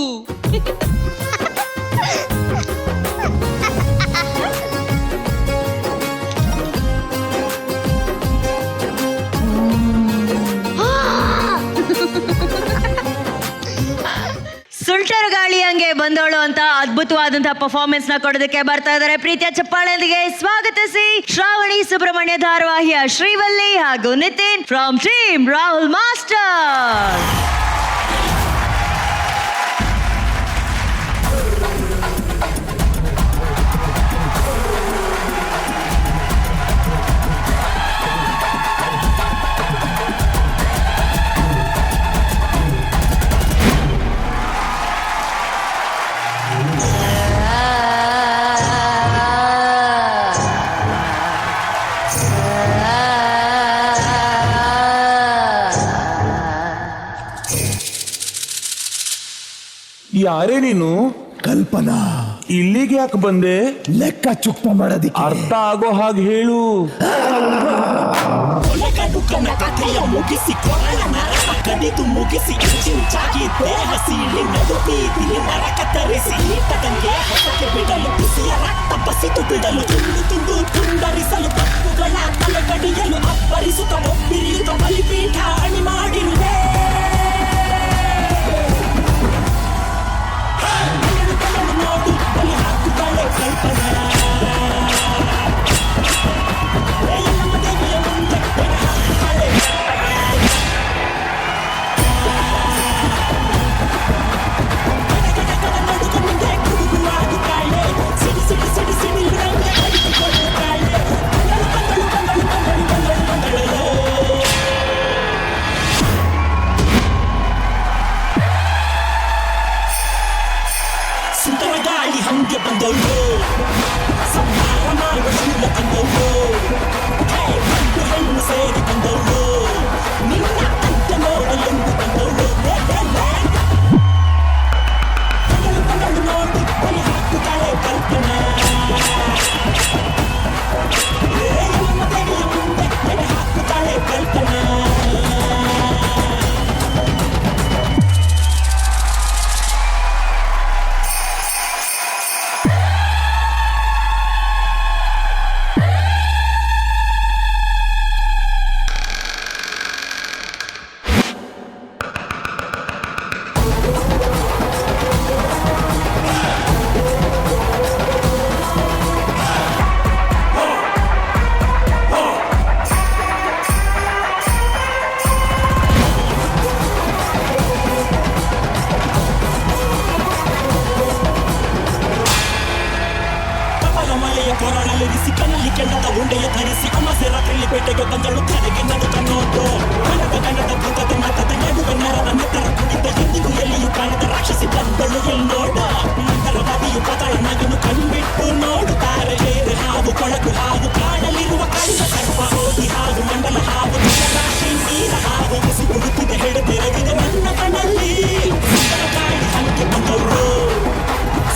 ಸುಲ್ಟರ್ ಗಾಳಿ ಹಂಗೆ ಬಂದವಳು ಅಂತ ಅದ್ಭುತವಾದಂತಹ ಪರ್ಫಾರ್ಮೆನ್ಸ್ ನ ಕೊಡೋದಕ್ಕೆ ಬರ್ತಾ ಇದ್ದಾರೆ. ಪ್ರೀತಿಯ ಚಪ್ಪಾಳೆಯೊಂದಿಗೆ ಸ್ವಾಗತಿಸಿ ಶ್ರಾವಣಿ ಸುಬ್ರಹ್ಮಣ್ಯ ಧಾರಾವಾಹಿಯ ಶ್ರೀವಲ್ಲಿ ಹಾಗೂ Nitin from team Rahul master. ಯಾರೇ ನೀನು? ಕಲ್ಪನಾ. ಇಲ್ಲಿಗೆ ಯಾಕೆ ಬಂದೆ? ಲೆಕ್ಕ ಚುಕ್ತ ಮಾಡೋದಿಕ್ಕೆ. ಅರ್ಥ ಆಗೋ ಹಾಗೆ ಹೇಳು. ಮುಗಿಸಿ ಕಡಿದು ಮುಗಿಸಿ ಇಂಚಾಗಿ ದೇಹ ಸೀಳಿ ನಡು ಬೀದಿಲಿ ನರಕ ತರಿಸಿ ಈಟದಂಗೆ ಹೊಸಕ್ಕೆ ಬಿಡಲು ಬಿಸಿಯ ರಕ್ತ ಬಸಿದು ಬಿಡಲು ತುಂಡು ತುಂಡು ತುಂಡರಿಸಲು ತಪ್ಪುಗಳ ತಲೆಗಡಿಯಲು ಅಬ್ಬರಿಸುತ್ತ ಒಬ್ಬಿರಿಯುತ್ತ ಬಲಿಪೀಠ ಅಣಿ ಮಾಡಿರುವೆ. ನೋಡು ಬಲಿ ಹಾಕುತ್ತಾಳೆ ಕಲ್ಪನಾ. ಗಾಳಿ ಹಂಗೆ ಬಂದವಳು ಸಂಹಾರ ಮಾಡುವ ಶೂಲ ತಂದವಳು ಗಂಡು ಹೆಣ್ಣು ಸೇರಿ ಬಂದವಳು ನಿನ್ನ ಅಂತ ನೋಡಲೆಂದು ಬಂದವಳು. ಬಂದಳು ನೋಡು ಬಲಿ ಹಾಕುತ್ತಾಳೆ ಕಲ್ಪನಾ. ಮುಂದೆ ಬಲಿ ಹಾಕುತ್ತಾಳೆ ಕಲ್ಪನಾ. ಕೊರಳಲ್ಲಿರಿಸಿ ಕಣ್ಣಲ್ಲಿ ಕೆಂಡದ ಉಂಡೆಯ ಧರಿಸಿ ಅಮಾಸೆ ರಾತ್ರಿಯಲ್ಲಿ ಪೇಟೆಗೆ ಬಂದಳು ಕಡೆಗೆ ನಡುತ್ತ ನೋಡು. ಗಣದ ಭೂತದ ಮತದ ನಡುವೆ ನರದ ನೆತ್ತರ ಕುಡಿದ ಎಂದಿಗೂ ಎಲ್ಲಿಯೂ ಕಾಣದ ರಾಕ್ಷಸಿ ಬಂದಳು ಎಲ್ಲಿ ನೋಡ. ಮಂಗಳವಾದಿಯು ಪತಳ ನಗನು ಕಣ್ಬಿಟ್ಟು ನೋಡುತ್ತಾರೆ. ಬೇರೆ ಹಾವು ಕೊಳಕು ಹಾವು ಕಾಡಲಿರುವ ಕಳ್ಳ ಸರ್ಪ ಹೋಗಿ ಹಾವು ಮಂಡಲ ಹಾವು ರಾಶಿ ನೀರ ಹಾವು ಬಿಸಿಗುಡುತ್ತಿದೆ ಹೆಡೆ ತೆರೆದಿದೆ ನನ್ನ ಕಣ್ಣಲ್ಲಿ. ಗಾಳಿ ಹಂಗೆ ಬಂದವಳು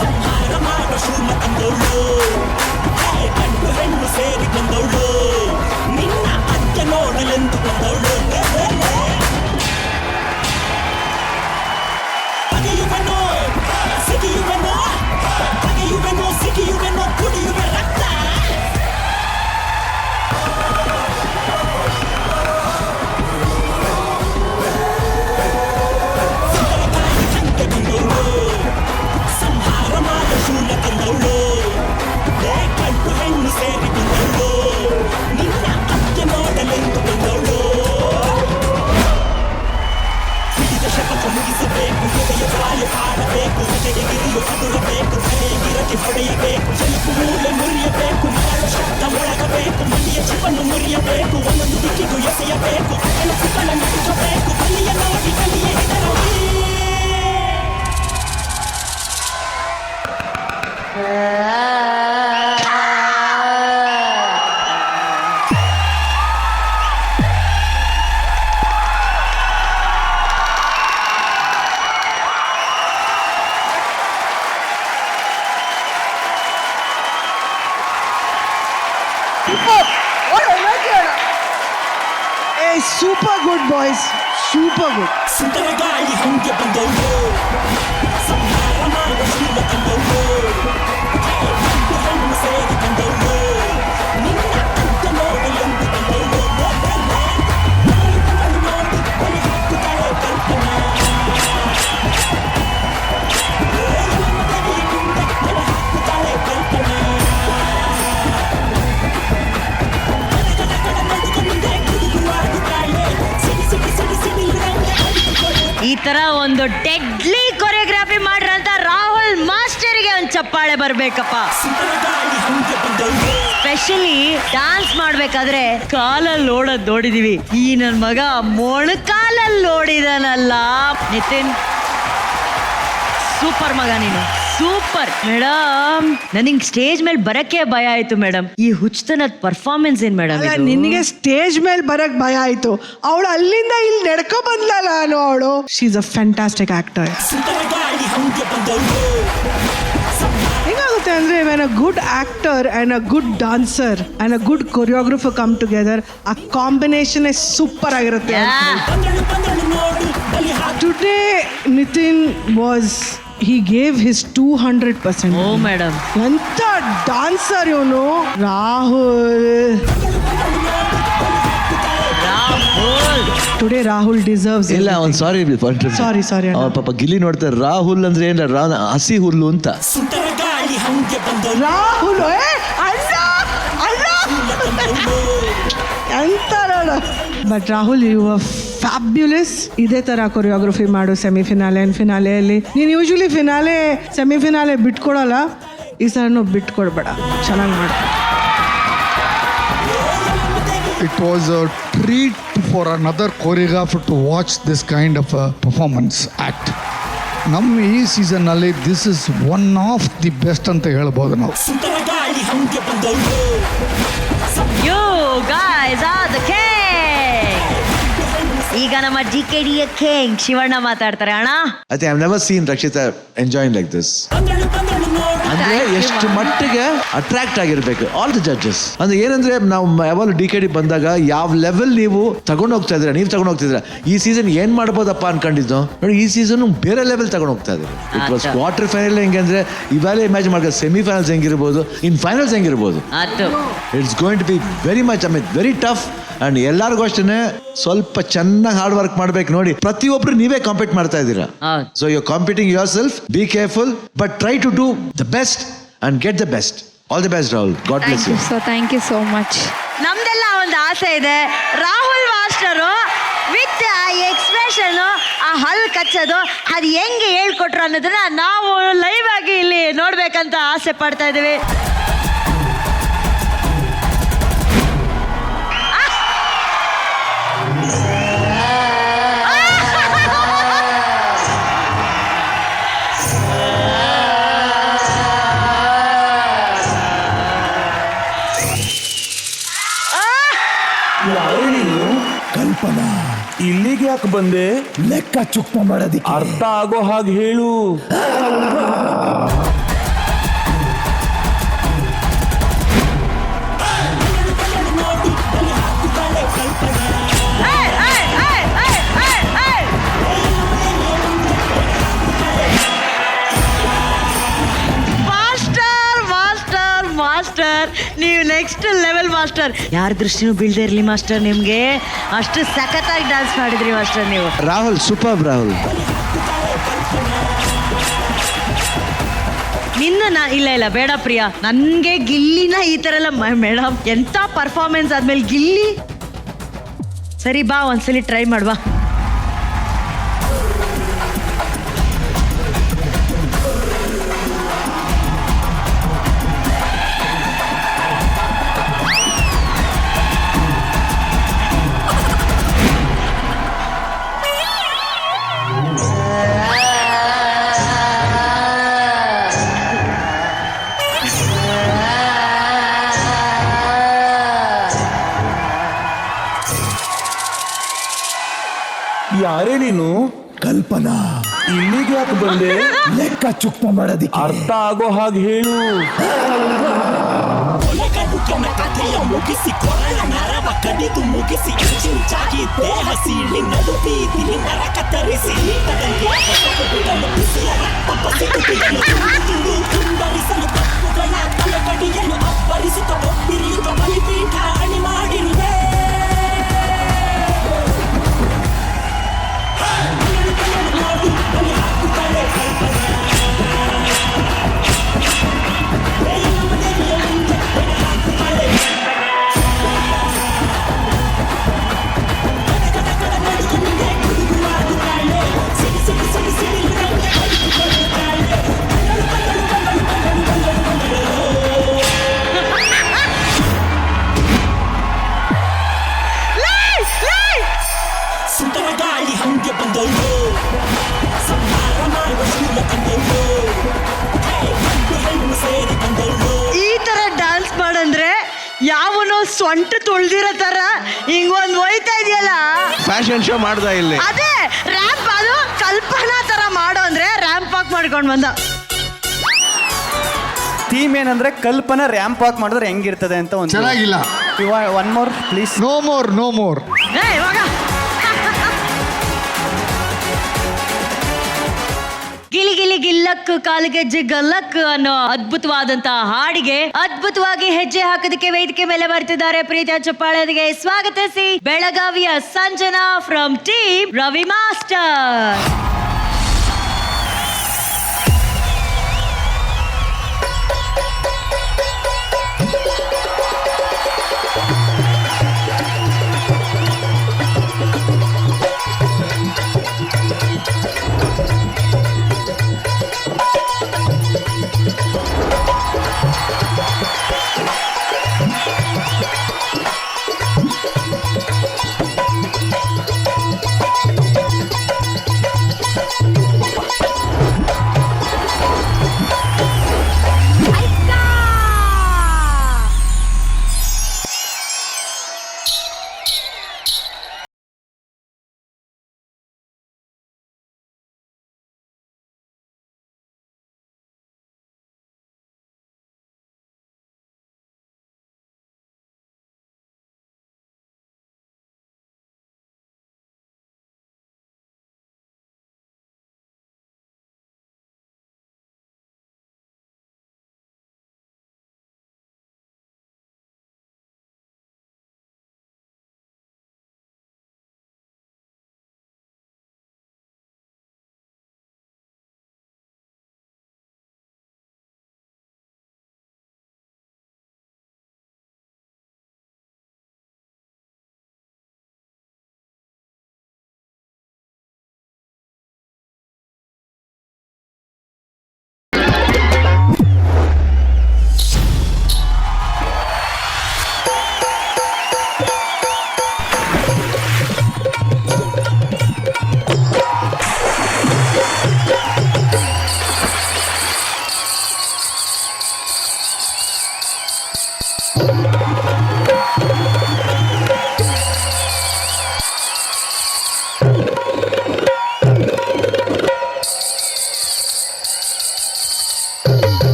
ಸಂಹಾರ ಮಾಡುವ ಶೂಲ ತಂದವಳು. ಗಂಡು ಹೆಣ್ಣು ಸೇರಿ ಬಂದವಳು ನಿನ್ನ ಅಂತ್ಯ ನೋಡಲೆಂದು ಬಂದವಳು. ಬಗೆಯುವೆನೋ ಸಿಗಿಯುವೆನೋ ಬಗೆಯುವೆನೋ ಸಿಗಿಯುವೆನೋ ಕುಡಿಯುವೆ ರಕ್ತ. ಹಂಗೆ ಬಂದವಳು ಸಂಹಾರ ಮಾಡುವ ಶೂಲ ತಂದವಳು. ಗಂಡು ಹೆಣ್ಣು ಸೇರಿ ಬಂದವಳು ನಿನ್ನ ಅಂತ್ಯ ನೋಡಲೆಂದು ಬಂದವಳು. ಹಿಡಿದ ಶಪಥ ಮುಗಿಸಬೇಕು ಹೃದಯ ಗಾಳಿ ಹಾಡಬೇಕು ಹೃದಯ ಗಿರಿಯು ಹದುರಬೇಕು ಹೃದಯಗಿರಕ್ಕೆ ಹೊಡೆಯಬೇಕು ಜಲಕು ಮೂಲೆ ಮುರಿಯಬೇಕು ಮರಳು ಶಬ್ದ ಮೊಳಗಬೇಕು ಮನೆಯ ಚಿಪ್ಪನ್ನು ಮುರಿಯಬೇಕು ಒಂದೊಂದು ದಿಕ್ಕಿಗೂ ಎಸೆಯಬೇಕು ಕೆಲಸಗಳ ನಡೆಸಬೇಕು ಬಲಿಯ ನೋಡಿ ಬಲಿಯ ಹೆದರಲಿ. Super good boys, super good. ಸುಂದರ ಗಾಳಿ ಹಂಗೆ ಬಂದವು ಸಂಹಾರ ಮಾಡುವ ಶೀಲ ತಂದವು ಹೆಣ್ಣು ಸೇರಿ ತಂದವು ನಿನ್ನ ಅಂತ ನೋಡಿ ಎಂದು ತಂದವು ನೋಡಿ ಬಲಿ ಹಾಕುತ್ತಾಳೆ ಕಲ್ಪನಾ ಹಾಕುತ್ತಾಳೆ ಕಲ್ಪನಾ ಈ ತರ ಒಂದು ಡೆಡ್ಲಿ ಕೊರಿಯೋಗ್ರಫಿ ಮಾಡ್ರಂತ ರಾಹುಲ್ ಮಾಸ್ಟರ್ಗೆ ಒಂದು ಚಪ್ಪಾಳೆ ಬರ್ಬೇಕಪ್ಪ. ಸ್ಪೆಷಲಿ ಡಾನ್ಸ್ ಮಾಡ್ಬೇಕಾದ್ರೆ ಕಾಲಲ್ಲಿ ಓಡೋದ್ ನೋಡಿದೀವಿ. ಈ ನನ್ ಮಗ ಮೊಣಕಾಲಲ್ಲಿ ಓಡಿದಾನಲ್ಲ ನಿತಿನ್, ಸೂಪರ್ ಮಗ ನೀನು, ಸೂಪರ್. ಮೇಡಮ್ ನನಗೆ ಸ್ಟೇಜ್ ಮೇಲೆ ಬರಕ್ಕೆ ಭಯ ಆಯ್ತು ಮೇಡಮ್. ಈ ಹುಚ್ಚತನದ ಪರ್ಫಾರ್ಮೆನ್ಸ್ ಏನ್ ಮೇಡಮ್? ನಿನಗೆ ಸ್ಟೇಜ್ ಮೇಲೆ ಬರಕ್ ಭಯ ಆಯ್ತು, ಅವಳು ಅಲ್ಲಿಂದ ಇಲ್ಲಿ ನಡ್ಕೊ ಬಂದ್ಲಲ್ಲ ಅವಳು. She is a fantastic actor. ಹೆಂಗಾಗುತ್ತೆ ಅಂದ್ರೆ when a good actor and a good dancer and a good choreographer come together, ಆ ಕಾಂಬಿನೇಷನ್ ಸೂಪರ್ ಆಗಿರುತ್ತೆ. Today Nitin he gave his 200%. ಓ ಮೇಡಮ್, ಎಂತ ಡಾನ್ಸರ್ ಇವನು ರಾಹುಲ್. Today Rahul deserves. ಇಲ್ಲ ಅವ್ನು ಸಾರಿ ಸಾರಿ ಪಾಪ ಗಿಲ್ಲಿ ನೋಡ್ತಾರೆ. ರಾಹುಲ್ ಅಂದ್ರೆ ಏನ ಹಸಿ ಹುಲ್ಲು ಅಂತ. ರಾಹುಲ್ ಎಂತ ನೋಡ. But Rahul you are fabulous. ಇದೇ ತರ ಕೊರಿಯೋಗ್ರಫಿ ಮಾಡು ಸೆಮಿಫಿನಾಲೆ ಅಂಡ್ ಫಿನಾಲೆಯಲ್ಲಿ. ನೀನು ಯೂಶಲಿ ಫಿನಾಲೆ ಸೆಮಿಫಿನಾಲೆ ಬಿಟ್ಕೊಡಲ್ಲ, ಈ ಸಲ ಬಿಟ್ಕೊಡ್ಬೇಡ, ಚೆನ್ನಾಗಿ ಮಾಡು. It was a treat for another choreographer to watch this kind of a performance act. ನಮ್ಮ ಈ ಸೀಸನ್ನಲ್ಲಿ this is one of the best ಅಂತ ಹೇಳ್ಬೋದು ನಾವು. You guys are the king. ಈಗ ನಮ್ಮ DKD ಕಿಂಗ್ ಶಿವಣ್ಣ ಮಾತಾಡ್ತಾರೆ. ಅಣ್ಣ I think I've never seen Rakshita enjoying like this. ಅಂದ್ರೆ ಎಷ್ಟು ಮಟ್ಟಿಗೆ ಅಟ್ರಾಕ್ಟ್ ಆಗಿರ್ಬೇಕು ಆಲ್ ದಿ ಜಡ್ಜಸ್. ಅಂದ್ರೆ ಏನಂದ್ರೆ ನಾವು ಯಾವಾಗ DKD ಬಂದಾಗ ಯಾವ ಲೆವೆಲ್ ನೀವು ತಗೊಂಡು ಹೋಗ್ತಾ ಇದ್ರೆ, ನೀವು ತಗೊಂಡು ಹೋಗ್ತಿದ್ರ. ಈ ಸೀಸನ್ ಏನ್ ಮಾಡ್ಬೋದಪ್ಪ ಅನ್ಕೊಂಡಿದ್ದು ನೋಡಿ, ಈ ಸೀಸನ್ ಬೇರೆ ಲೆವೆಲ್ ತಗೊಂಡು ಹೋಗ್ತಾ ಇದ್ರು. ಇಟ್ ವಾಸ್ ಕ್ವಾರ್ಟರ್ ಫೈನಲ್ ಹೆಂಗೆ ಅಂದ್ರೆ ಇವೆಲ್ಲ ಇಮ್ಯಾಜಿನ್ ಮಾಡ್ಕೊಂಡು ಸೆಮಿಫೈನಲ್ಸ್ ಹೆಂಗಿರ್ಬೋದು, ಇನ್ ಫೈನಲ್ಸ್ ಹೆಂಗಿರ್ಬೋದು. It's going to be very much very tough. And ಎಲ್ಲರಿಗೂ ಅಷ್ಟೇ ಸ್ವಲ್ಪ ಚೆನ್ನಾಗಿ ಹಾರ್ಡ್ ವರ್ಕ್ ಮಾಡ್ಬೇಕು. ನೋಡಿ ಪ್ರತಿಯೊಬ್ರು ನೀವೇ ಕಾಂಪೀಟ್ ಮಾಡ್ತಾ ಇದ್ದೀರಾ. So you competing yourself. Be careful but try to do the best and get the best. All the best Rahul. God bless you. Thank you so much. ನಮ್ದೆಲ್ಲ ಒಂದು ಆಸೆ ಇದೆ, ರಾಹುಲ್ ಮಾಸ್ಟರು ವಿತ್ ಆ ಎಕ್ಸ್ಪ್ರೆಷನ್, ಆ ಹಲ್ ಕಚ್ಚೋದು ಅದು ಹೆಂಗೆ ಹೇಳ್ಕೊಟ್ರು ಅನ್ನೋದನ್ನ ನಾವು ಲೈವ್ ಆಗಿ ಇಲ್ಲಿ ನೋಡ್ಬೇಕಂತ ಆಸೆ ಪಡ್ತಾ ಇದೀವಿ. ಯಾರೇ ನೀನು? ಕಲ್ಪನಾ. ಇಲ್ಲಿಗೆ ಯಾಕೆ ಬಂದೆ? ಲೆಕ್ಕ ಚುಕ್ತ ಮಾಡೋದಿಕ್ಕೆ. ಅರ್ಥ ಆಗೋ ಹಾಗೆ ಹೇಳು. ಮಾಸ್ಟರ್ ನೀವು ನೆಕ್ಸ್ಟ್ ಲೆವೆಲ್ ಮಾಸ್ಟರ್. ಯಾರ ದೃಷ್ಟಿನೂ ಬೀಳದೆ ಇರಲಿ ಮಾಸ್ಟರ್, ನಿಮ್ಗೆ ಅಷ್ಟು ಸಖತ್ತಾಗಿ ಡ್ಯಾನ್ಸ್ ಮಾಡಿದ್ರಿ ಮಾಸ್ಟರ್ ನೀವು. ರಾಹುಲ್ ಸೂಪರ್. ರಾಹುಲ್ ನಿನ್ನ ಇಲ್ಲ ಬೇಡ ಪ್ರಿಯಾ, ನನ್ಗೆ ಗಿಲ್ಲಿನ ಈ ತರ ಎಲ್ಲ ಮೇಡಮ್ ಎಂತ ಪರ್ಫಾರ್ಮೆನ್ಸ್ ಆದ್ಮೇಲೆ ಗಿಲ್ಲಿ. ಸರಿ ಬಾ ಒಂದ್ಸಲಿ ಟ್ರೈ ಮಾಡುವ. ಯಾರೇ ನೀನು? ಕಲ್ಪನಾ. ಇಲ್ಲಿಗೆ ಯಾಕೆ ಬಂದೆ? ಲೆಕ್ಕ ಚುಕ್ತ ಮಾಡೋದಿಕ್ಕೆ. ಅರ್ಥ ಆಗೋ ಹಾಗೆ ಹೇಳು. ಕೊನೆಗಡುಕನ ಕಥೆಯ ಮುಗಿಸಿ ಕೊರಳ ನರವ ಕಡಿದು ಮುಗಿಸಿ ಇಂಚಾಗಿ ದೇಹ ಸೀಳಿ ನಡು ಬೀದಿಲಿ ನರಕ ತರಿಸಿ ಬಿಡಲು ಬಿಸಿಯ ರಕ್ತ ಬಸಿದು ಬಿಡಲು ತುಳು ತುಂಬರಿಸಲು ತಪ್ಪುಗಳ ತಲೆಗಡಿಯಲು ಅಪ್ಪರಿಸುತ್ತ ಒಪ್ಪಿರಿಯುತ್ತ ಬಲಿಪೀಠ ಅಣಿ ಮಾಡಿರುವೆ ಸುಂದರ ಗಾಳಿ ಹಂಗೆ ಬಂದಳು ಸಂಹಾರ ಮಾಡುವ ಶೂಲ ತಂದಳು ಹೆಣ್ಣು ಸೇರಿ ತಂದಳು. ಈ ತರ ಡ್ಯಾನ್ಸ್ ಮಾಡಂದ್ರೆ ಯಾವನೋ ಸೊಂಟ ತುಳ್ದಿರೋ ತರ ಹಿಂಗೊಂದ್ ಹೋಯ್ತಾ ಇದೆಯಲ್ಲ. ಫ್ಯಾಷನ್ ಶೋ ಮಾಡ್ದ ಇಲ್ಲಿ. ಅದೇ ರ್ಯಾಂಪ್, ಅದು ಕಲ್ಪನಾ ತರ ಮಾಡೋ ಅಂದ್ರೆ ರ್ಯಾಂಪ್ ವಾಕ್ ಮಾಡ್ಕೊಂಡ್ ಬಂದ. ಥೀಮ್ ಏನಂದ್ರೆ ಕಲ್ಪನಾ ರ್ಯಾಂಪ್ ವಾಕ್ ಮಾಡಿದ್ರೆ ಹೆಂಗಿರ್ತದೆ ಅಂತ ಒಂದು ಚೆನ್ನಾಗಿಲ್ಲ. One more please. No more no more. ಇವಾಗ ಗಿಲಿ ಗಿಲಿ ಗಿಲ್ಲಕ್ಕು ಕಾಲಿಗೆಜ್ಜೆ ಗಲ್ಲಕ್ಕು ಅನ್ನೋ ಅದ್ಭುತವಾದಂತಹ ಹಾಡಿಗೆ ಅದ್ಭುತವಾಗಿ ಹೆಜ್ಜೆ ಹಾಕೋದಕ್ಕೆ ವೇದಿಕೆ ಮೇಲೆ ಬರ್ತಿದ್ದಾರೆ ಪ್ರೀತಿಯ ಚಪ್ಪಾಳೆಗೆ ಸ್ವಾಗತಿಸಿ ಬೆಳಗಾವಿಯ Sanjana from team Ravi master.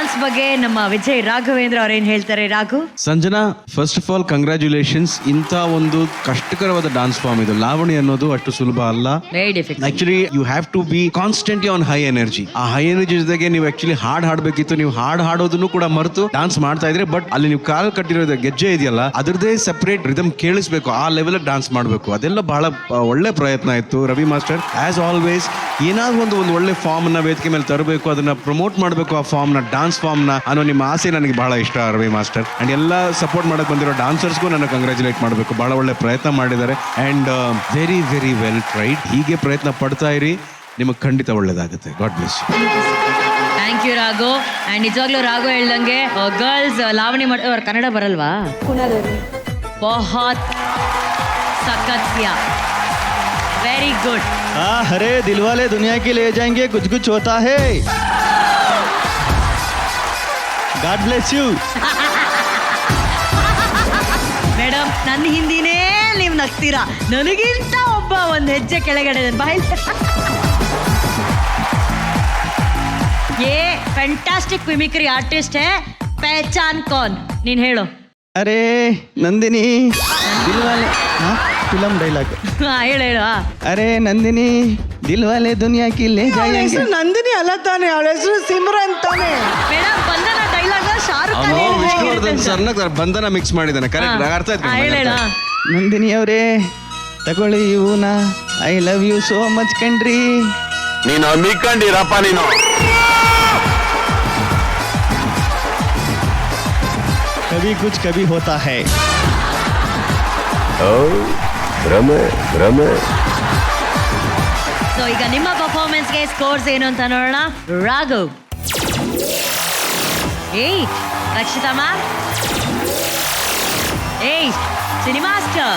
Dance ಬಗ್ಗೆ ನಮ್ಮ ವಿಜಯ್ ರಾಘವೇಂದ್ರ ಅವ್ರೇನ್ ಹೇಳ್ತಾರೆ. Raghu. Sanjana, first of all congratulations. ಇಂಥ ಒಂದು ಕಷ್ಟಕರವಾದ ಡಾನ್ಸ್ ಫಾರ್ಮ್ ಇದು. ಲಾವಣಿ ಅನ್ನೋದು ಅಷ್ಟು ಸುಲಭ ಅಲ್ಲ. Very difficult. Actually you have to be constantly on high energy. ಆ ಹೈ ಎನರ್ಜಿ ಜೊತೆಗೆ ನೀವು ಆಕ್ಚುಲಿ ಹಾಡಬೇಕಿತ್ತು. ನೀವು ಹಾಡೋದನ್ನು ಕೂಡ ಮರೆತು ಡಾನ್ಸ್ ಮಾಡ್ತಾ ಇದ್ರೆ, ಬಟ್ ಅಲ್ಲಿ ನೀವು ಕಾಲ್ ಕಟ್ಟಿರೋದು ಗೆಜ್ಜೆ ಇದೆಯಲ್ಲ, ಅದರದೇ ಸೆಪರೇಟ್ ರಿದಮ್ ಕೇಳಿಸ್ಬೇಕು. ಆ ಲೆವೆಲ್ ಡಾನ್ಸ್ ಮಾಡಬೇಕು. ಅದೆಲ್ಲ ಬಹಳ ಒಳ್ಳೆ ಪ್ರಯತ್ನ ಇತ್ತು ರವಿ ಮಾಸ್ಟರ್. ಆಸ್ ಆಲ್ವೇಸ್ ಏನಾದ್ರು ಒಂದು ಒಳ್ಳೆ ಫಾರ್ಮ್ ನ ವೇದಿಕೆ ಮೇಲೆ ತರಬೇಕು, ಅದನ್ನ ಪ್ರಮೋಟ್ ಮಾಡಬೇಕು, ಆ ಫಾರ್ಮ್ ನ, ಡಾನ್ಸ್ ಫಾರ್ಮ್ ನ ಅನ್ನೋ ನಿಮ್ಮ ಆಸೆ ನನಗೆ ಬಹಳ ಇಷ್ಟ ರವಿ ಮಾಸ್ಟರ್. ಅಂಡ್ ಎಲ್ಲ ಸಪೋರ್ಟ್ ಮಾಡಕ್ ಬಂದಿರೋ ಡಾನ್ಸರ್ಸ್ಗೂ ನನ್ನ ಕಂಗ್ರ್ಯಾಚುಲೇಟ್ ಮಾಡಬೇಕು. ಬಹಳ ಒಳ್ಳೆ ಪ್ರಯತ್ನ ಮಾಡಿದ್ದಾರೆ and very very well tried. ಹೀಗೆ ಪ್ರಯತ್ನ ಪಡ್ತಾ ಇರಿ, ನಿಮಗೆ ಖಂಡಿತ ಒಳ್ಳೇದಾಗುತ್ತೆ. God bless you. Thank you Raghu. And ನಿಜವಾಗ್ಲೂ ರಾಘು ಹೇಳ್ದಂಗೆ ಗರ್ಲ್ಸ್ ಲಾವಣಿ ಅವ್ರ ಕನ್ನಡ ಬರಲ್ವಾ? ಬಹುತ್ ಸಖತ್ಯ. Very good. अरे दिलवाले दुनिया की ले जाएंगे कुछ कुछ होता है. God bless you. ಮೇಡಮ್, ನನ್ನ ಹಿಂದಿನೇ ನೀವು ನಗ್ತೀರಾ. ನನಗಿಂತ ಒಬ್ಬ ಒಂದು ಹೆಜ್ಜೆ ಕೆಳಗಡೆ ಬಾಯ್. ये फैंटास्टिक मिमिक्री आर्टिस्ट है, पहचान कौन? ನೀನ್ ಹೇಳು. अरे नंदिनी दिलवाले, फिल्म डायलॉग. ಹೇಳು ಹೇಳು. अरे नंदिनी दिलवाले दुनिया की ले जाएंगे. ನಂದಿನಿ ಅಲ್ಲ ತಾನೆ, ಅವಳ ಹೆಸರು ಸಿಮ್ರನ್ ತಾನೆ. ಮೇಡಮ್, ಬಂಧನ ಡೈಲಾಗ್ ಶಾರುಖ್ ಖಾನ್ ವಿಷ್ಣುವರ್ಧನ್ ಸರ್ನ ಬಂಧನ ಮಿಕ್ಸ್ ಮಾಡಿದ್ದಾನೆ. ಕರೆಕ್ಟ್, ಅರ್ಥ ಆಯ್ತು. ಹೇಳು. ನಂದಿನಿ ಅವರೇ ತಗೊಳ್ಳಿ ಇವನ. I love you so much ಕಂಡ್ರಿ. ನೀನು ಅಮ್ಮಿಕೊಂಡಿರಪ್ಪ ನೀನು. कभी कुछ कभी होता है. ಸೊ ಈಗ ನಿಮ್ಮ ಪರ್ಫಾರ್ಮೆನ್ಸ್ಗೆ ಸ್ಕೋರ್ಸ್ ಏನು ಅಂತ ನೋಡೋಣ. ರಾಘು 8, ರಕ್ಷಿತಾ ಮ್ಯಾಮ್ 8, ಸಿನಿಮಾಸ್ಟರ್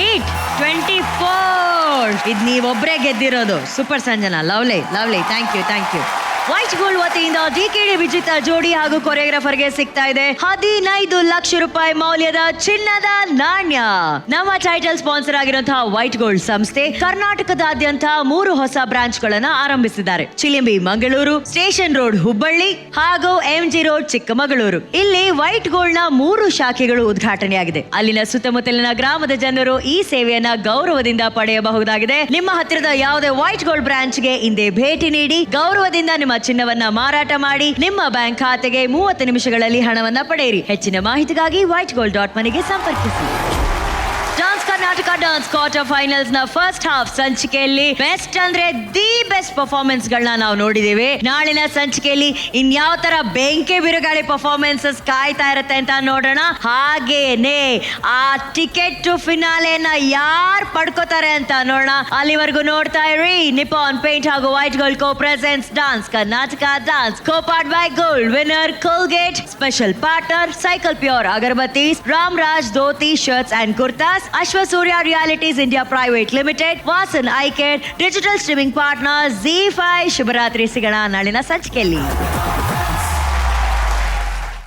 8, 24. ಇದು ನೀವೊಬ್ಬರೇ ಗೆದ್ದಿರೋದು. Super Sanjana, lovely lovely. Thank you. White gold ವತಿಯಿಂದ DKD ವಿಜಿತ ಜೋಡಿ ಹಾಗೂ ಕೊರಿಯೋಗ್ರಾಫರ್ಗೆ ಸಿಗ್ತಾ ಇದೆ 15 ಲಕ್ಷ ರೂಪಾಯಿ ಮೌಲ್ಯದ ಚಿನ್ನದ ನಾಣ್ಯ. ನಮ್ಮ ಟೈಟಲ್ ಸ್ಪಾನ್ಸರ್ ಆಗಿರುವಂತಹ ವೈಟ್ ಗೋಲ್ಡ್ ಸಂಸ್ಥೆ ಕರ್ನಾಟಕದಾದ್ಯಂತ 3 ಹೊಸ ಬ್ರಾಂಚ್ ಗಳನ್ನ ಆರಂಭಿಸಿದ್ದಾರೆ. ಚಿಲಿಂಬಿ ಮಂಗಳೂರು, ಸ್ಟೇಷನ್ ರೋಡ್ ಹುಬ್ಬಳ್ಳಿ ಹಾಗೂ MG ರೋಡ್ ಚಿಕ್ಕಮಗಳೂರು. ಇಲ್ಲಿ ವೈಟ್ ಗೋಲ್ಡ್ ನ 3 ಶಾಖೆಗಳು ಉದ್ಘಾಟನೆಯಾಗಿದೆ. ಅಲ್ಲಿನ ಸುತ್ತಮುತ್ತಲಿನ ಗ್ರಾಮದ ಜನರು ಈ ಸೇವೆಯನ್ನ ಗೌರವದಿಂದ ಪಡೆಯಬಹುದಾಗಿದೆ. ನಿಮ್ಮ ಹತ್ತಿರದ ಯಾವುದೇ ವೈಟ್ ಗೋಲ್ಡ್ ಬ್ರಾಂಚ್ಗೆ ಇಂದೇ ಭೇಟಿ ನೀಡಿ ಗೌರವದಿಂದ ನಿಮ್ಮ ಚಿನ್ನವನ್ನ ಮಾರಾಟ ಮಾಡಿ ನಿಮ್ಮ ಬ್ಯಾಂಕ್ ಖಾತೆಗೆ 30 ನಿಮಿಷಗಳಲ್ಲಿ ಹಣವನ್ನ ಪಡೆಯಿರಿ. ಹೆಚ್ಚಿನ ಮಾಹಿತಿಗಾಗಿ whitegold.money ಸಂಪರ್ಕಿಸಿ. Dance Karnataka dance quarter finals ನ ಫಸ್ಟ್ ಹಾಫ್ ಸಂಚಿಕೆಯಲ್ಲಿ ಬೆಸ್ಟ್ ಅಂದ್ರೆ ದಿ ಬೆಸ್ಟ್ ಪರ್ಫಾರ್ಮೆನ್ಸ್ ಗಳನ್ನ ನಾವು ನೋಡಿದ್ದೇವೆ. ನಾಳಿನ ಸಂಚಿಕೆಯಲ್ಲಿ ಇನ್ಯಾವ ತರ ಬೆಂಕಿ ಬಿರುಗಾಳಿ ಪರ್ಫಾರ್ಮೆನ್ಸಸ್ ಕಾಯ್ತಾ ಇರುತ್ತೆ ಅಂತ ನೋಡೋಣ. ಹಾಗೇನೆ ಆ ಟಿಕೆಟ್ ಟು ಫಿನಾಲೆನ ಯಾರು ಪಡ್ಕೋತಾರೆ ಅಂತ ನೋಡೋಣ. ಅಲ್ಲಿವರೆಗೂ ನೋಡ್ತಾ ಇರಿ ನಿಪಾನ್ ಪೇಂಟ್ ಹಾಗೂ white gold co presents dance Karnataka dance copowered by gold winner Colgate, special partner cycle pure agarbattis, Ram Raj dhoti shirts and kurtas, Ashwasurya realities India private limited, Vasan eye care, digital streaming partner ZEE5. ಶುಭರಾತ್ರಿ. ಸಿಗೋಣ ನಾಳಿನ ಸಂಚಿಕೆಯಲ್ಲಿ.